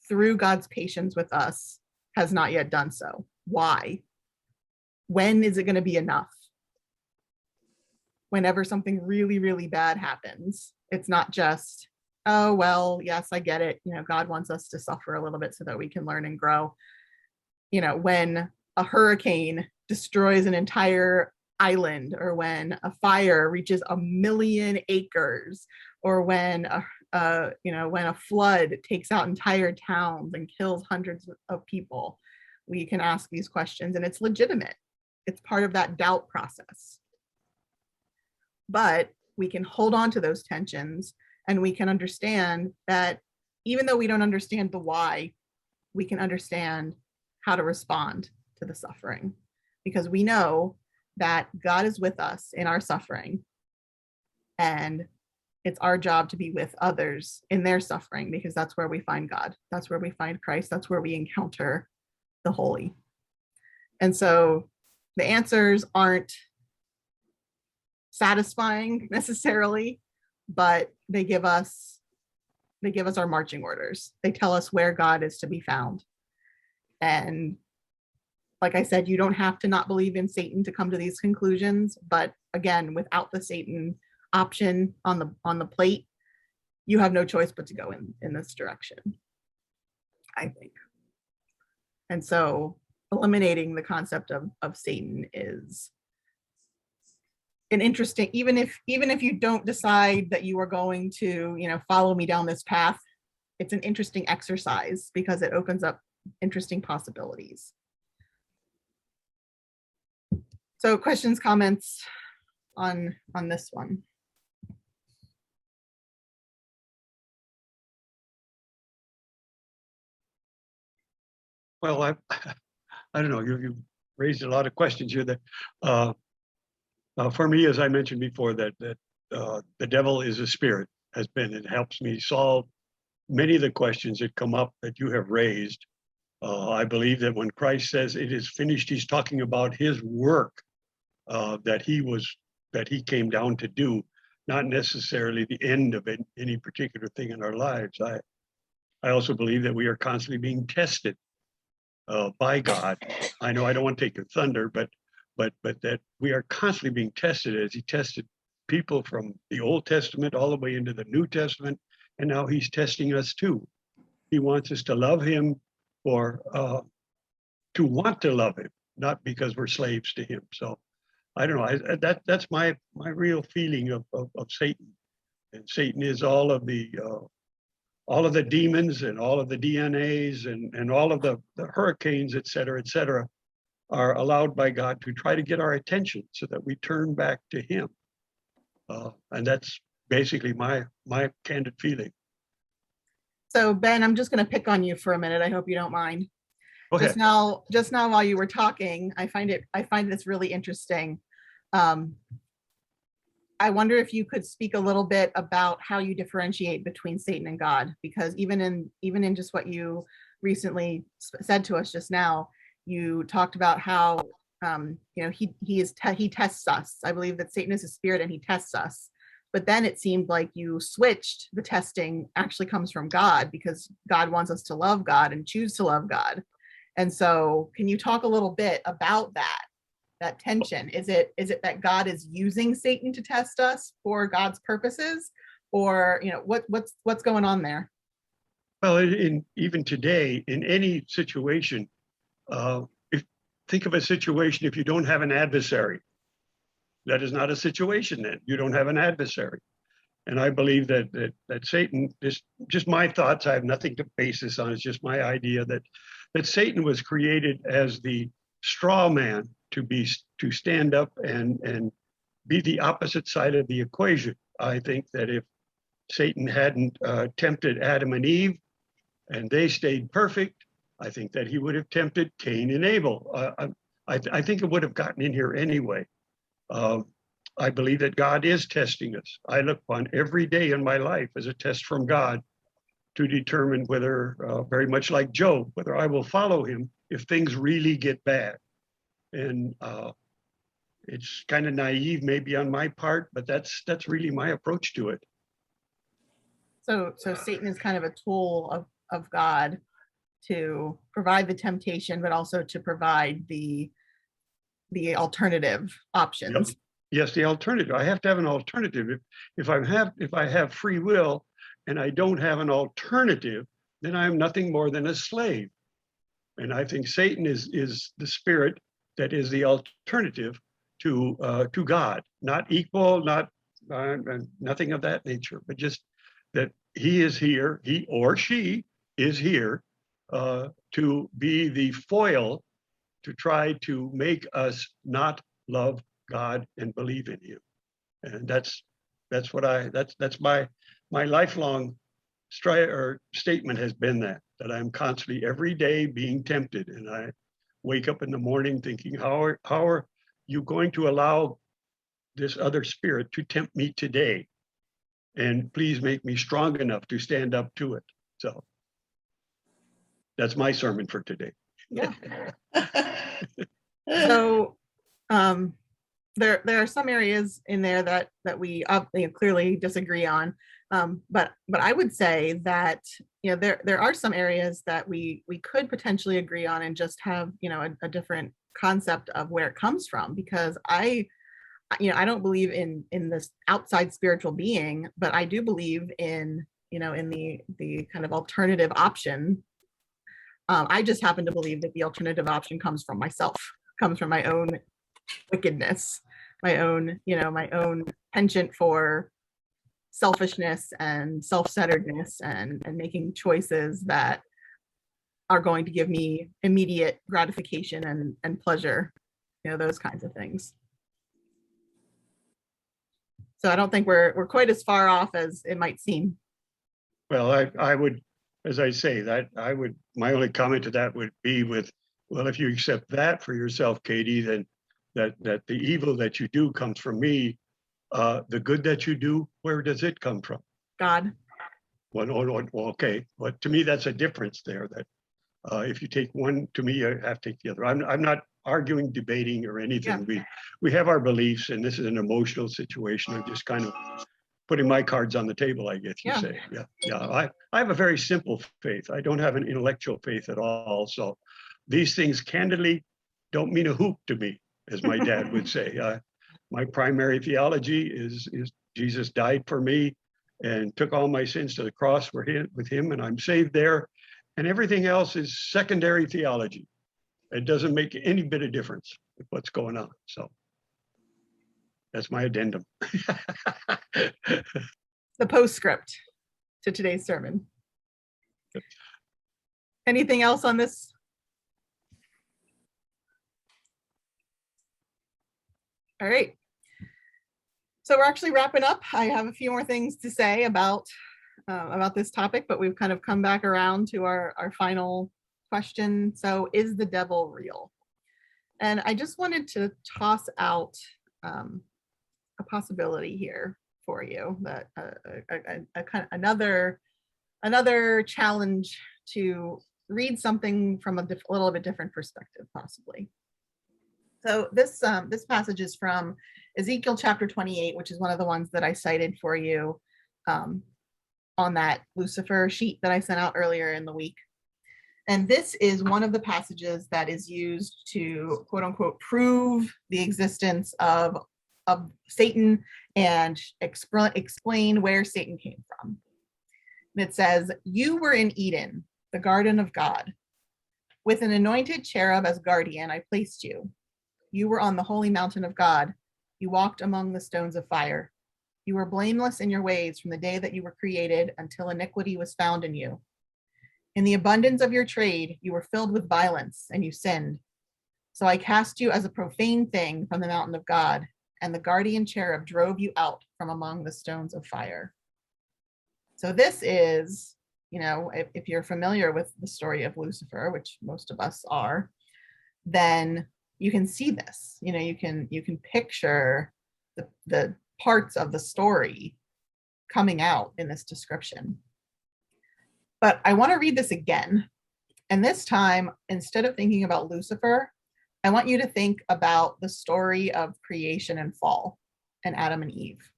through God's patience with us has not yet done so. Why? When is it going to be enough? Whenever something really, really bad happens, it's not just, oh, well, yes, I get it. God wants us to suffer a little bit so that we can learn and grow. When a hurricane destroys an entire island, or when a fire reaches 1 million acres, or when a flood takes out entire towns and kills hundreds of people, we can ask these questions, and it's legitimate. It's part of that doubt process. But we can hold on to those tensions, and we can understand that even though we don't understand the why, we can understand how to respond to the suffering, because we know that God is with us in our suffering, and it's our job to be with others in their suffering, because that's where we find God. That's where we find Christ. That's where we encounter the holy. And so the answers aren't satisfying necessarily, but they give us our marching orders. They tell us where God is to be found. And like I said, you don't have to not believe in Satan to come to these conclusions, but again, without the Satan option on the plate, you have no choice but to go in this direction, I think. And so eliminating the concept of Satan is an interesting, even if you don't decide that you are going to, follow me down this path, it's an interesting exercise because it opens up interesting possibilities. So questions, comments on this one? Well, I don't know. You raised a lot of questions here. That for me, as I mentioned before, that the devil is a spirit has been. It helps me solve many of the questions that come up that you have raised. I believe that when Christ says it is finished, he's talking about his work that he came down to do, not necessarily the end of any particular thing in our lives. I also believe that we are constantly being tested by God. I know I don't want to take your thunder, but that we are constantly being tested as he tested people from the Old Testament all the way into the New Testament, and now he's testing us too. He wants us to love him or to want to love him, not because we're slaves to him. So I don't know. That's my real feeling of Satan. And Satan is all of the demons and all of the DNAs and all of the hurricanes, et cetera, are allowed by God to try to get our attention so that we turn back to him. And that's basically my candid feeling. So Ben, I'm just going to pick on you for a minute. I hope you don't mind. Go ahead. Just now while you were talking, I find this really interesting. I wonder if you could speak a little bit about how you differentiate between Satan and God, because even in just what you recently said to us just now, you talked about how he tests us. I believe that Satan is a spirit and he tests us. But then it seemed like you switched. The testing actually comes from God because God wants us to love God and choose to love God. And so can you talk a little bit about that tension? Is it that God is using Satan to test us for God's purposes, or what's going on there? Well, even today, in any situation, think of a situation if you don't have an adversary. That is not a situation then. You don't have an adversary. And I believe that Satan, just my thoughts, I have nothing to base this on, it's just my idea that Satan was created as the straw man to stand up and be the opposite side of the equation. I think that if Satan hadn't tempted Adam and Eve and they stayed perfect, I think that he would have tempted Cain and Abel. I think it would have gotten in here anyway. I believe that God is testing us. I look upon every day in my life as a test from God to determine whether, very much like Job, whether I will follow him if things really get bad. And it's kind of naive maybe on my part, but that's really my approach to it. So Satan is kind of a tool of God to provide the temptation, but also to provide the alternative options. Yep. Yes, the alternative. I have to have an alternative. If I have free will and I don't have an alternative, then I am nothing more than a slave. And I think Satan is the spirit that is the alternative to God, not equal, not nothing of that nature, but just that he is here, he or she is here to be the foil to try to make us not love God and believe in him. And that's my lifelong statement has been that I'm constantly every day being tempted. And I wake up in the morning thinking, how are you going to allow this other spirit to tempt me today? And please make me strong enough to stand up to it. So that's my sermon for today. Yeah. So there are some areas in there that we clearly disagree on, but I would say that there are some areas that we could potentially agree on and just have a different concept of where it comes from, because I don't believe in this outside spiritual being, but I do believe in the kind of alternative option. I just happen to believe that the alternative option comes from myself, comes from my own wickedness, my own penchant for selfishness and self-centeredness and making choices that are going to give me immediate gratification and pleasure, those kinds of things. So I don't think we're quite as far off as it might seem. Well, I would, as I say, that my only comment to that would be if you accept that for yourself, Katie, then that the evil that you do comes from me, The good that you do, where does it come from? God. Well, okay, but to me, that's a difference there, that if you take one, to me, you have to take the other. I'm not arguing, debating, or anything. We have our beliefs, and this is an emotional situation. I'm just kind of putting my cards on the table, I guess you Yeah. say. Yeah. I have a very simple faith. I don't have an intellectual faith at all. So these things candidly don't mean a hoop to me, as my dad would say. My primary theology is Jesus died for me and took all my sins to the cross with him, and I'm saved there. And everything else is secondary theology. It doesn't make any bit of difference with what's going on. So that's my addendum. The postscript to today's sermon. Anything else on this? All right. So we're actually wrapping up. I have a few more things to say about this topic, but we've kind of come back around to our final question. So, is the devil real? And I just wanted to toss out a possibility here for you, that a kind of another challenge to read something from a little bit different perspective, possibly. So this passage is from Ezekiel chapter 28, which is one of the ones that I cited for you on that Lucifer sheet that I sent out earlier in the week. And this is one of the passages that is used to, quote unquote, prove the existence of Satan and explain where Satan came from. And it says, "You were in Eden, the garden of God. With an anointed cherub as guardian, I placed you. You were on the holy mountain of God. You walked among the stones of fire. You were blameless in your ways from the day that you were created until iniquity was found in you. In the abundance of your trade, you were filled with violence, and you sinned. So I cast you as a profane thing from the mountain of God, and the guardian cherub drove you out from among the stones of fire." So this is, if you're familiar with the story of Lucifer, which most of us are, then you can see this. You can picture the parts of the story coming out in this description. But I want to read this again. And this time, instead of thinking about Lucifer, I want you to think about the story of creation and fall and Adam and Eve.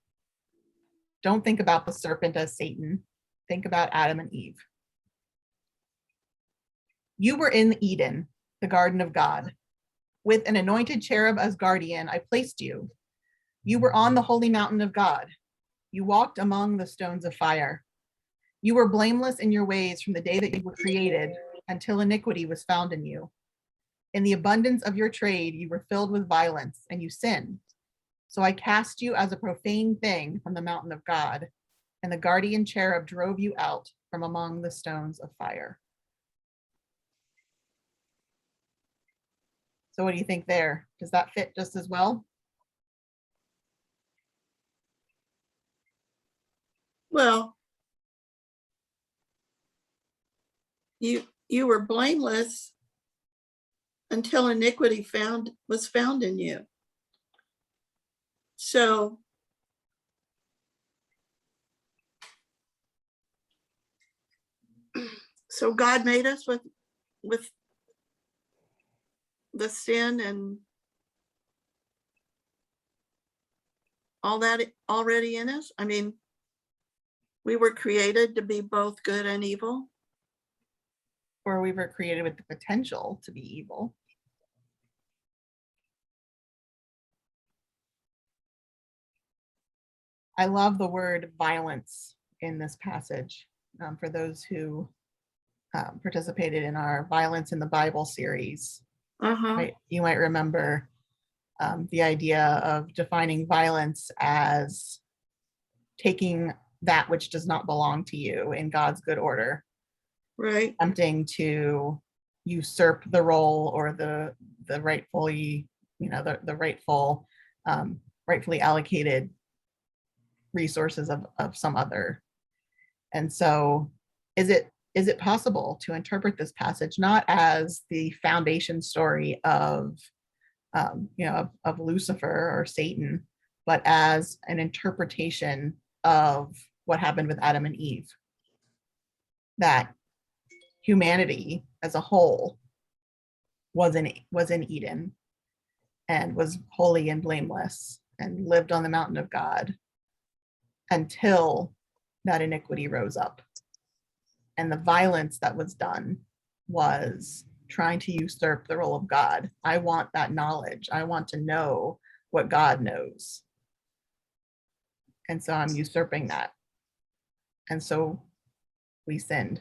Don't think about the serpent as Satan. Think about Adam and Eve. You were in Eden, the garden of God. With an anointed cherub as guardian, I placed you. You were on the holy mountain of God. You walked among the stones of fire. You were blameless in your ways from the day that you were created until iniquity was found in you. In the abundance of your trade, you were filled with violence, and you sinned. So I cast you as a profane thing from the mountain of God, and the guardian cherub drove you out from among the stones of fire. So what do you think there? Does that fit just as well? Well, you were blameless until iniquity was found in you. So God made us with the sin and all that already in us. I mean, we were created to be both good and evil. Or we were created with the potential to be evil. I love the word violence in this passage. For those who participated in our Violence in the Bible series, you might remember the idea of defining violence as taking that which does not belong to you in God's good order. Right. Attempting to usurp the role or the rightfully, the rightfully allocated resources of some other. And so is it possible to interpret this passage not as the foundation story of Lucifer or Satan, but as an interpretation of what happened with Adam and Eve. That humanity as a whole was in Eden and was holy and blameless and lived on the mountain of God until that iniquity rose up. And the violence that was done was trying to usurp the role of God. I want that knowledge. I want to know what God knows. And so I'm usurping that. And so we sinned.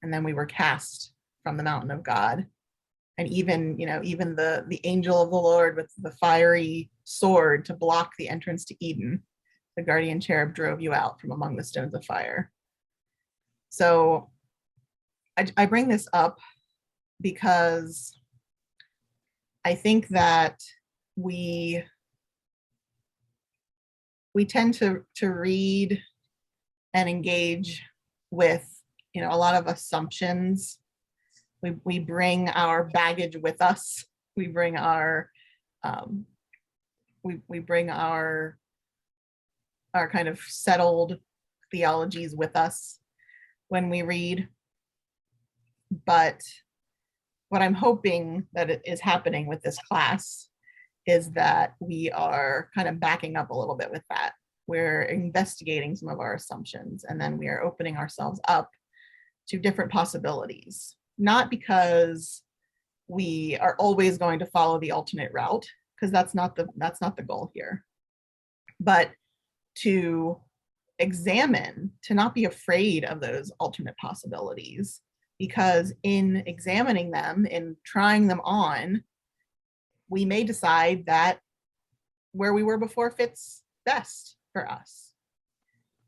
And then we were cast from the mountain of God. And even the angel of the Lord with the fiery sword to block the entrance to Eden, the guardian cherub drove you out from among the stones of fire. So I bring this up because I think that we tend to read and engage with a lot of assumptions. We bring our baggage with us. We bring our we bring our kind of settled theologies with us when we read. But what I'm hoping that it is happening with this class is that we are kind of backing up a little bit with that. We're investigating some of our assumptions, and then we are opening ourselves up to different possibilities. Not because we are always going to follow the alternate route, because that's not the goal here, but to examine, to not be afraid of those alternate possibilities, because in examining them, in trying them on, we may decide that where we were before fits best for us,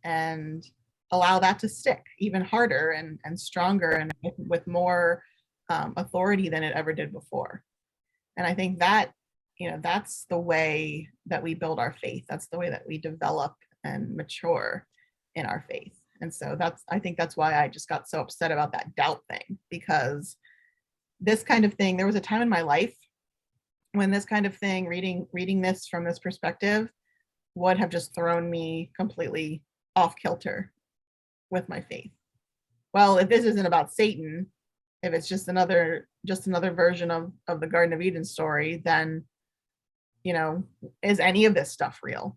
and allow that to stick even harder and stronger and with more authority than it ever did before. And I think that that's the way that we build our faith. That's the way that we develop and mature in our faith. And so I think that's why I just got so upset about that doubt thing, because this kind of thing, there was a time in my life when this kind of thing, reading this from this perspective, would have just thrown me completely off kilter with my faith. Well, if this isn't about Satan, if it's just another version of the Garden of Eden story, then is any of this stuff real?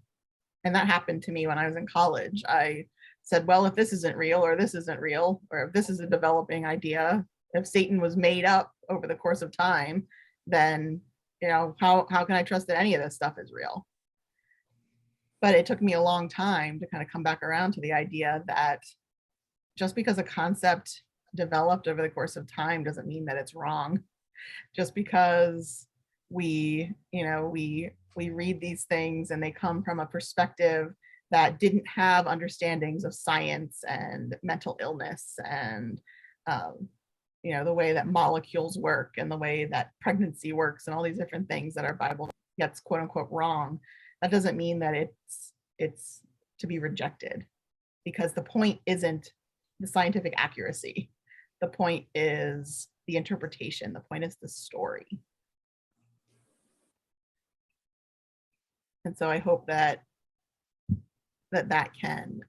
And that happened to me when I was in college. I said, well, if this isn't real, or this isn't real, or if this is a developing idea, if Satan was made up over the course of time, then how can I trust that any of this stuff is real? But it took me a long time to kind of come back around to the idea that just because a concept developed over the course of time doesn't mean that it's wrong. Just because we read these things and they come from a perspective that didn't have understandings of science and mental illness and the way that molecules work and the way that pregnancy works and all these different things that our Bible gets quote unquote wrong, that doesn't mean that it's to be rejected, because the point isn't the scientific accuracy. The point is the interpretation. The point is the story. And so I hope that can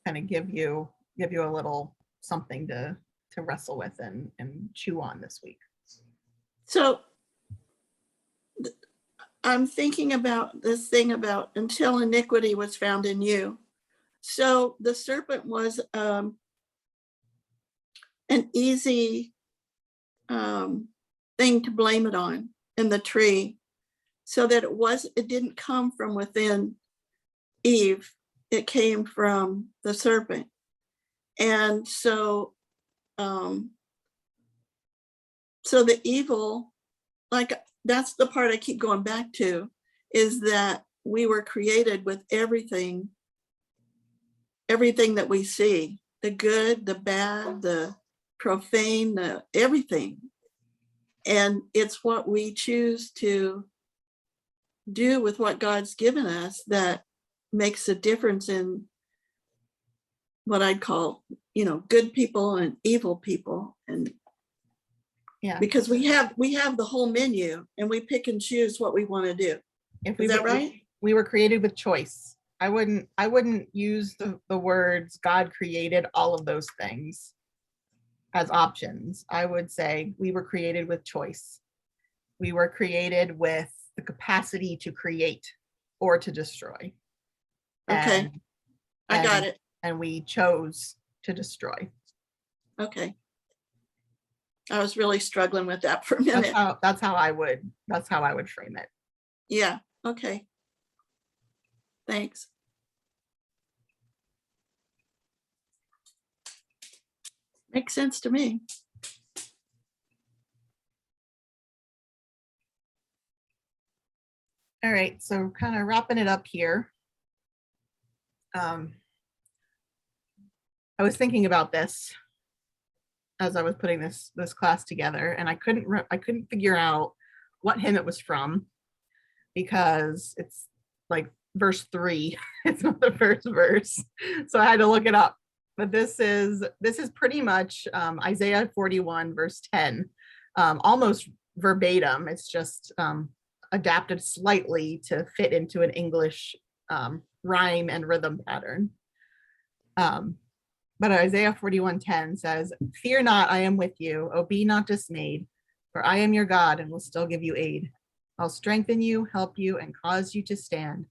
kind of give you a little something to wrestle with and chew on this week. So I'm thinking about this thing about until iniquity was found in you. So the serpent was an easy thing to blame it on in the tree, so that it didn't come from within Eve, it came from the serpent. And so the evil, like, that's the part I keep going back to, is that we were created with everything that we see, the good, the bad, the profane, the everything. And it's what we choose to do with what God's given us that makes a difference in what I'd call, good people and evil people. And Yeah, because we have the whole menu and we pick and choose what we want to do. If Is that right? we were created with choice. I wouldn't use the words God created all of those things as options. I would say we were created with choice. We were created with the capacity to create or to destroy. Okay, I got it. And we chose to destroy. Okay. I was really struggling with that for a minute. That's how I would frame it. Yeah, okay. Thanks. Makes sense to me. All right, so kind of wrapping it up here. I was thinking about this as I was putting this class together, and I couldn't figure out what hymn it was from, because it's like verse 3. It's not the first verse, so I had to look it up. But this is pretty much Isaiah 41 verse 10, almost verbatim. It's just adapted slightly to fit into an English rhyme and rhythm pattern. But Isaiah 41:10 says, "Fear not, I am with you. Oh, be not dismayed, for I am your God and will still give you aid. I'll strengthen you, help you, and cause you to stand,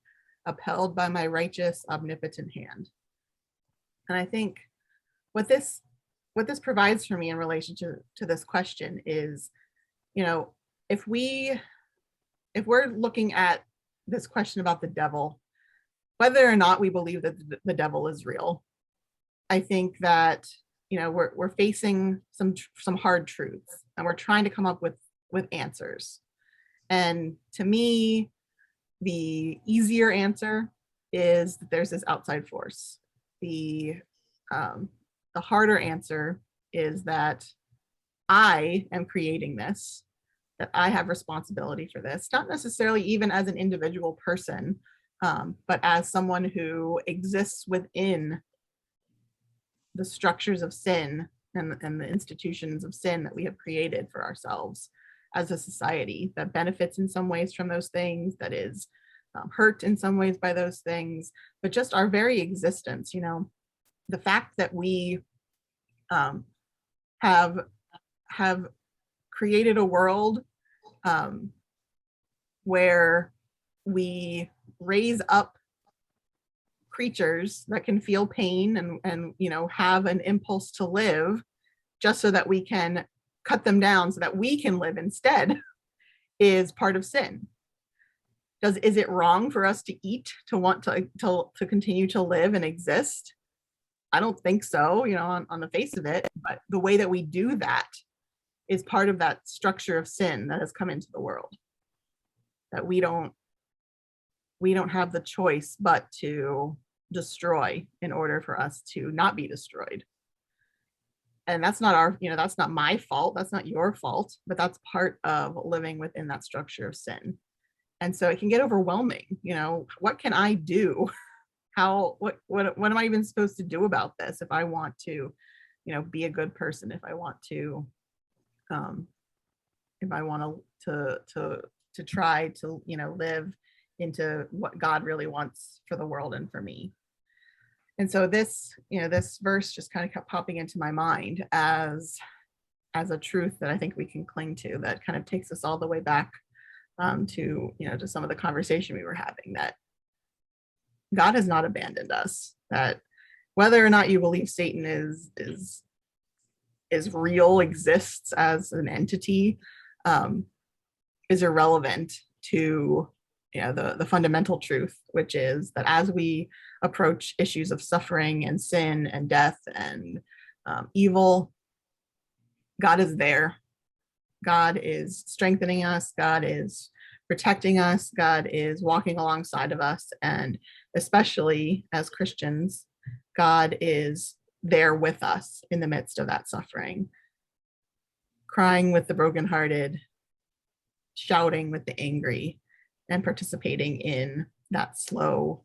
upheld by my righteous, omnipotent hand." And I think what this provides for me in relation to this question is, if we're looking at this question about the devil, whether or not we believe that the devil is real, I think that we're facing some hard truths, and we're trying to come up with answers. And to me, the easier answer is that there's this outside force. The harder answer is that I am creating this, that I have responsibility for this, not necessarily even as an individual person, but as someone who exists within the structures of sin and the institutions of sin that we have created for ourselves as a society, that benefits in some ways from those things, that is hurt in some ways by those things, but just our very existence, the fact that we have created a world where we raise up creatures that can feel pain and have an impulse to live, just so that we can cut them down so that we can live instead, is part of sin. Is it wrong for us to eat, to want to continue to live and exist? I don't think so, on the face of it. But the way that we do that is part of that structure of sin that has come into the world, that we don't have the choice but to destroy in order for us to not be destroyed. And that's not that's not my fault, that's not your fault, but that's part of living within that structure of sin. And so it can get overwhelming. What can I do? What am I even supposed to do about this if I want to be a good person, if I want to try to live into what God really wants for the world and for me. And so this verse just kind of kept popping into my mind as a truth that I think we can cling to, that kind of takes us all the way back to some of the conversation we were having, that God has not abandoned us, that whether or not you believe Satan is real, exists as an entity, is irrelevant to the fundamental truth, which is that as we approach issues of suffering and sin and death and evil, God is there. God is strengthening us. God is protecting us. God is walking alongside of us. And especially as Christians, God is there with us in the midst of that suffering, crying with the brokenhearted, shouting with the angry, and participating in that slow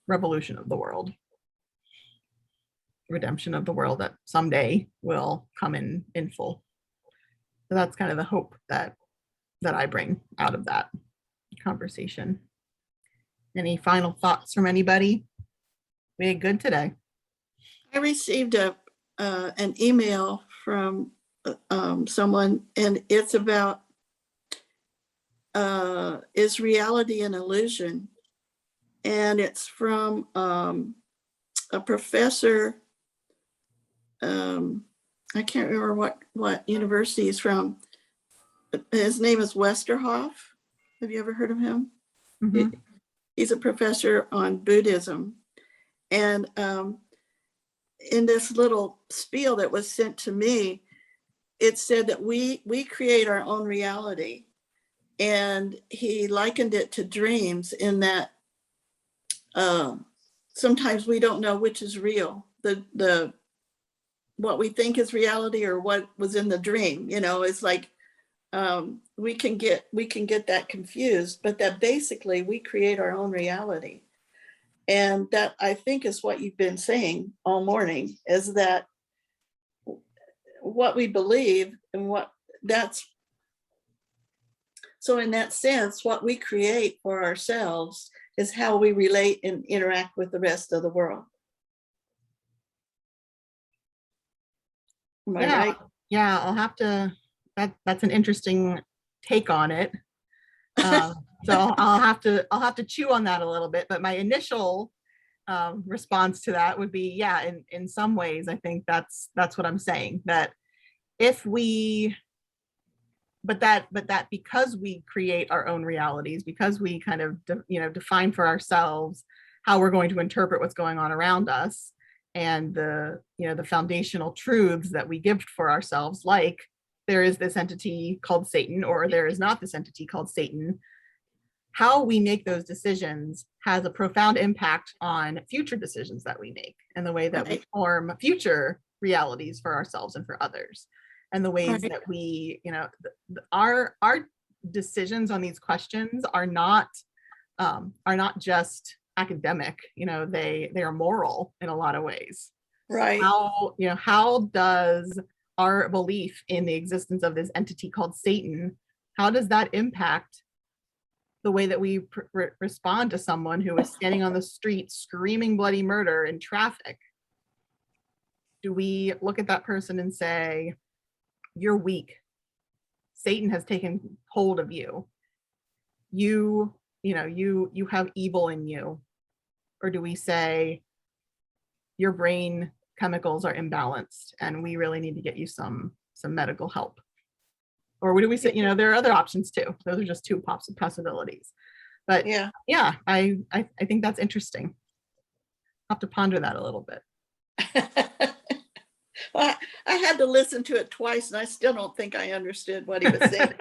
revolution of the world, redemption of the world that someday will come in full. So that's kind of the hope that I bring out of that. conversation. Any final thoughts from anybody? We did good today. I received an email from someone, and it's about is reality an illusion? And it's from a professor. I can't remember what university he's from. His name is Westerhoff. Have you ever heard of him? Mhm. He's a professor on Buddhism. And in this little spiel that was sent to me, it said that we create our own reality. And he likened it to dreams, in that sometimes we don't know which is real, the what we think is reality or what was in the dream. It's like we can get that confused, but that basically we create our own reality. And that, I think, is what you've been saying all morning, is that what we believe and so in that sense, what we create for ourselves is how we relate and interact with the rest of the world. Am I right? Yeah, I'll have to, that's an interesting take on it. So I'll have to chew on that a little bit, but my initial response to that would be, yeah, in some ways, I think that's what I'm saying, that but that because we create our own realities, because we kind of define for ourselves how we're going to interpret what's going on around us, and the foundational truths that we give for ourselves, like there is this entity called Satan, or there is not this entity called Satan, how we make those decisions has a profound impact on future decisions that we make, and the way that we form future realities for ourselves and for others, and the ways that we, our decisions on these questions are not just academic. They are moral in a lot of ways. Right. How does our belief in the existence of this entity called Satan, how does that impact the way that we respond to someone who is standing on the street screaming bloody murder in traffic? Do we look at that person and say, you're weak, Satan has taken hold of you, you have evil in you? Or do we say, your brain chemicals are imbalanced and we really need to get you some medical help? Or do we say, there are other options too. Those are just two possibilities. But yeah, I think that's interesting. I'll have to ponder that a little bit. Well, I had to listen to it twice, and I still don't think I understood what he was saying.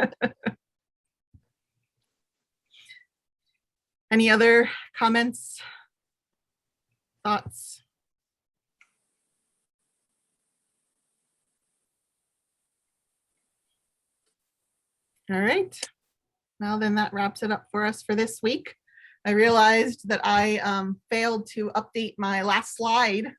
Any other comments, thoughts? All right. Well, then that wraps it up for us for this week. I realized that I failed to update my last slide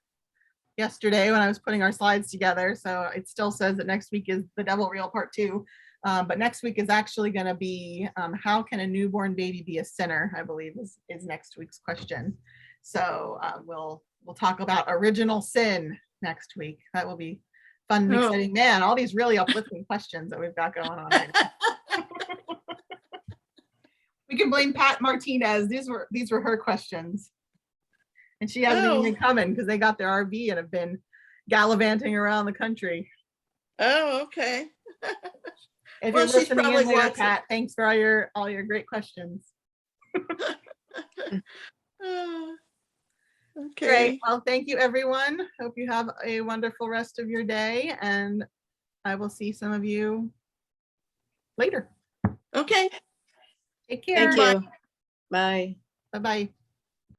yesterday when I was putting our slides together. So it still says that next week is The Devil Real Part 2. But next week is actually going to be how can a newborn baby be a sinner, I believe is next week's question. So we'll talk about original sin next week. That will be fun and exciting. Man, all these really uplifting questions that we've got going on right now. We can blame Pat Martinez. These were her questions. And she hasn't even been coming because they got their RV and have been gallivanting around the country. Oh, okay. If you're listening in there, Pat, thanks for all your great questions. Okay. Great. Well, thank you, everyone. Hope you have a wonderful rest of your day, and I will see some of you later. Okay. Take care. Thank you. Bye. Bye-bye.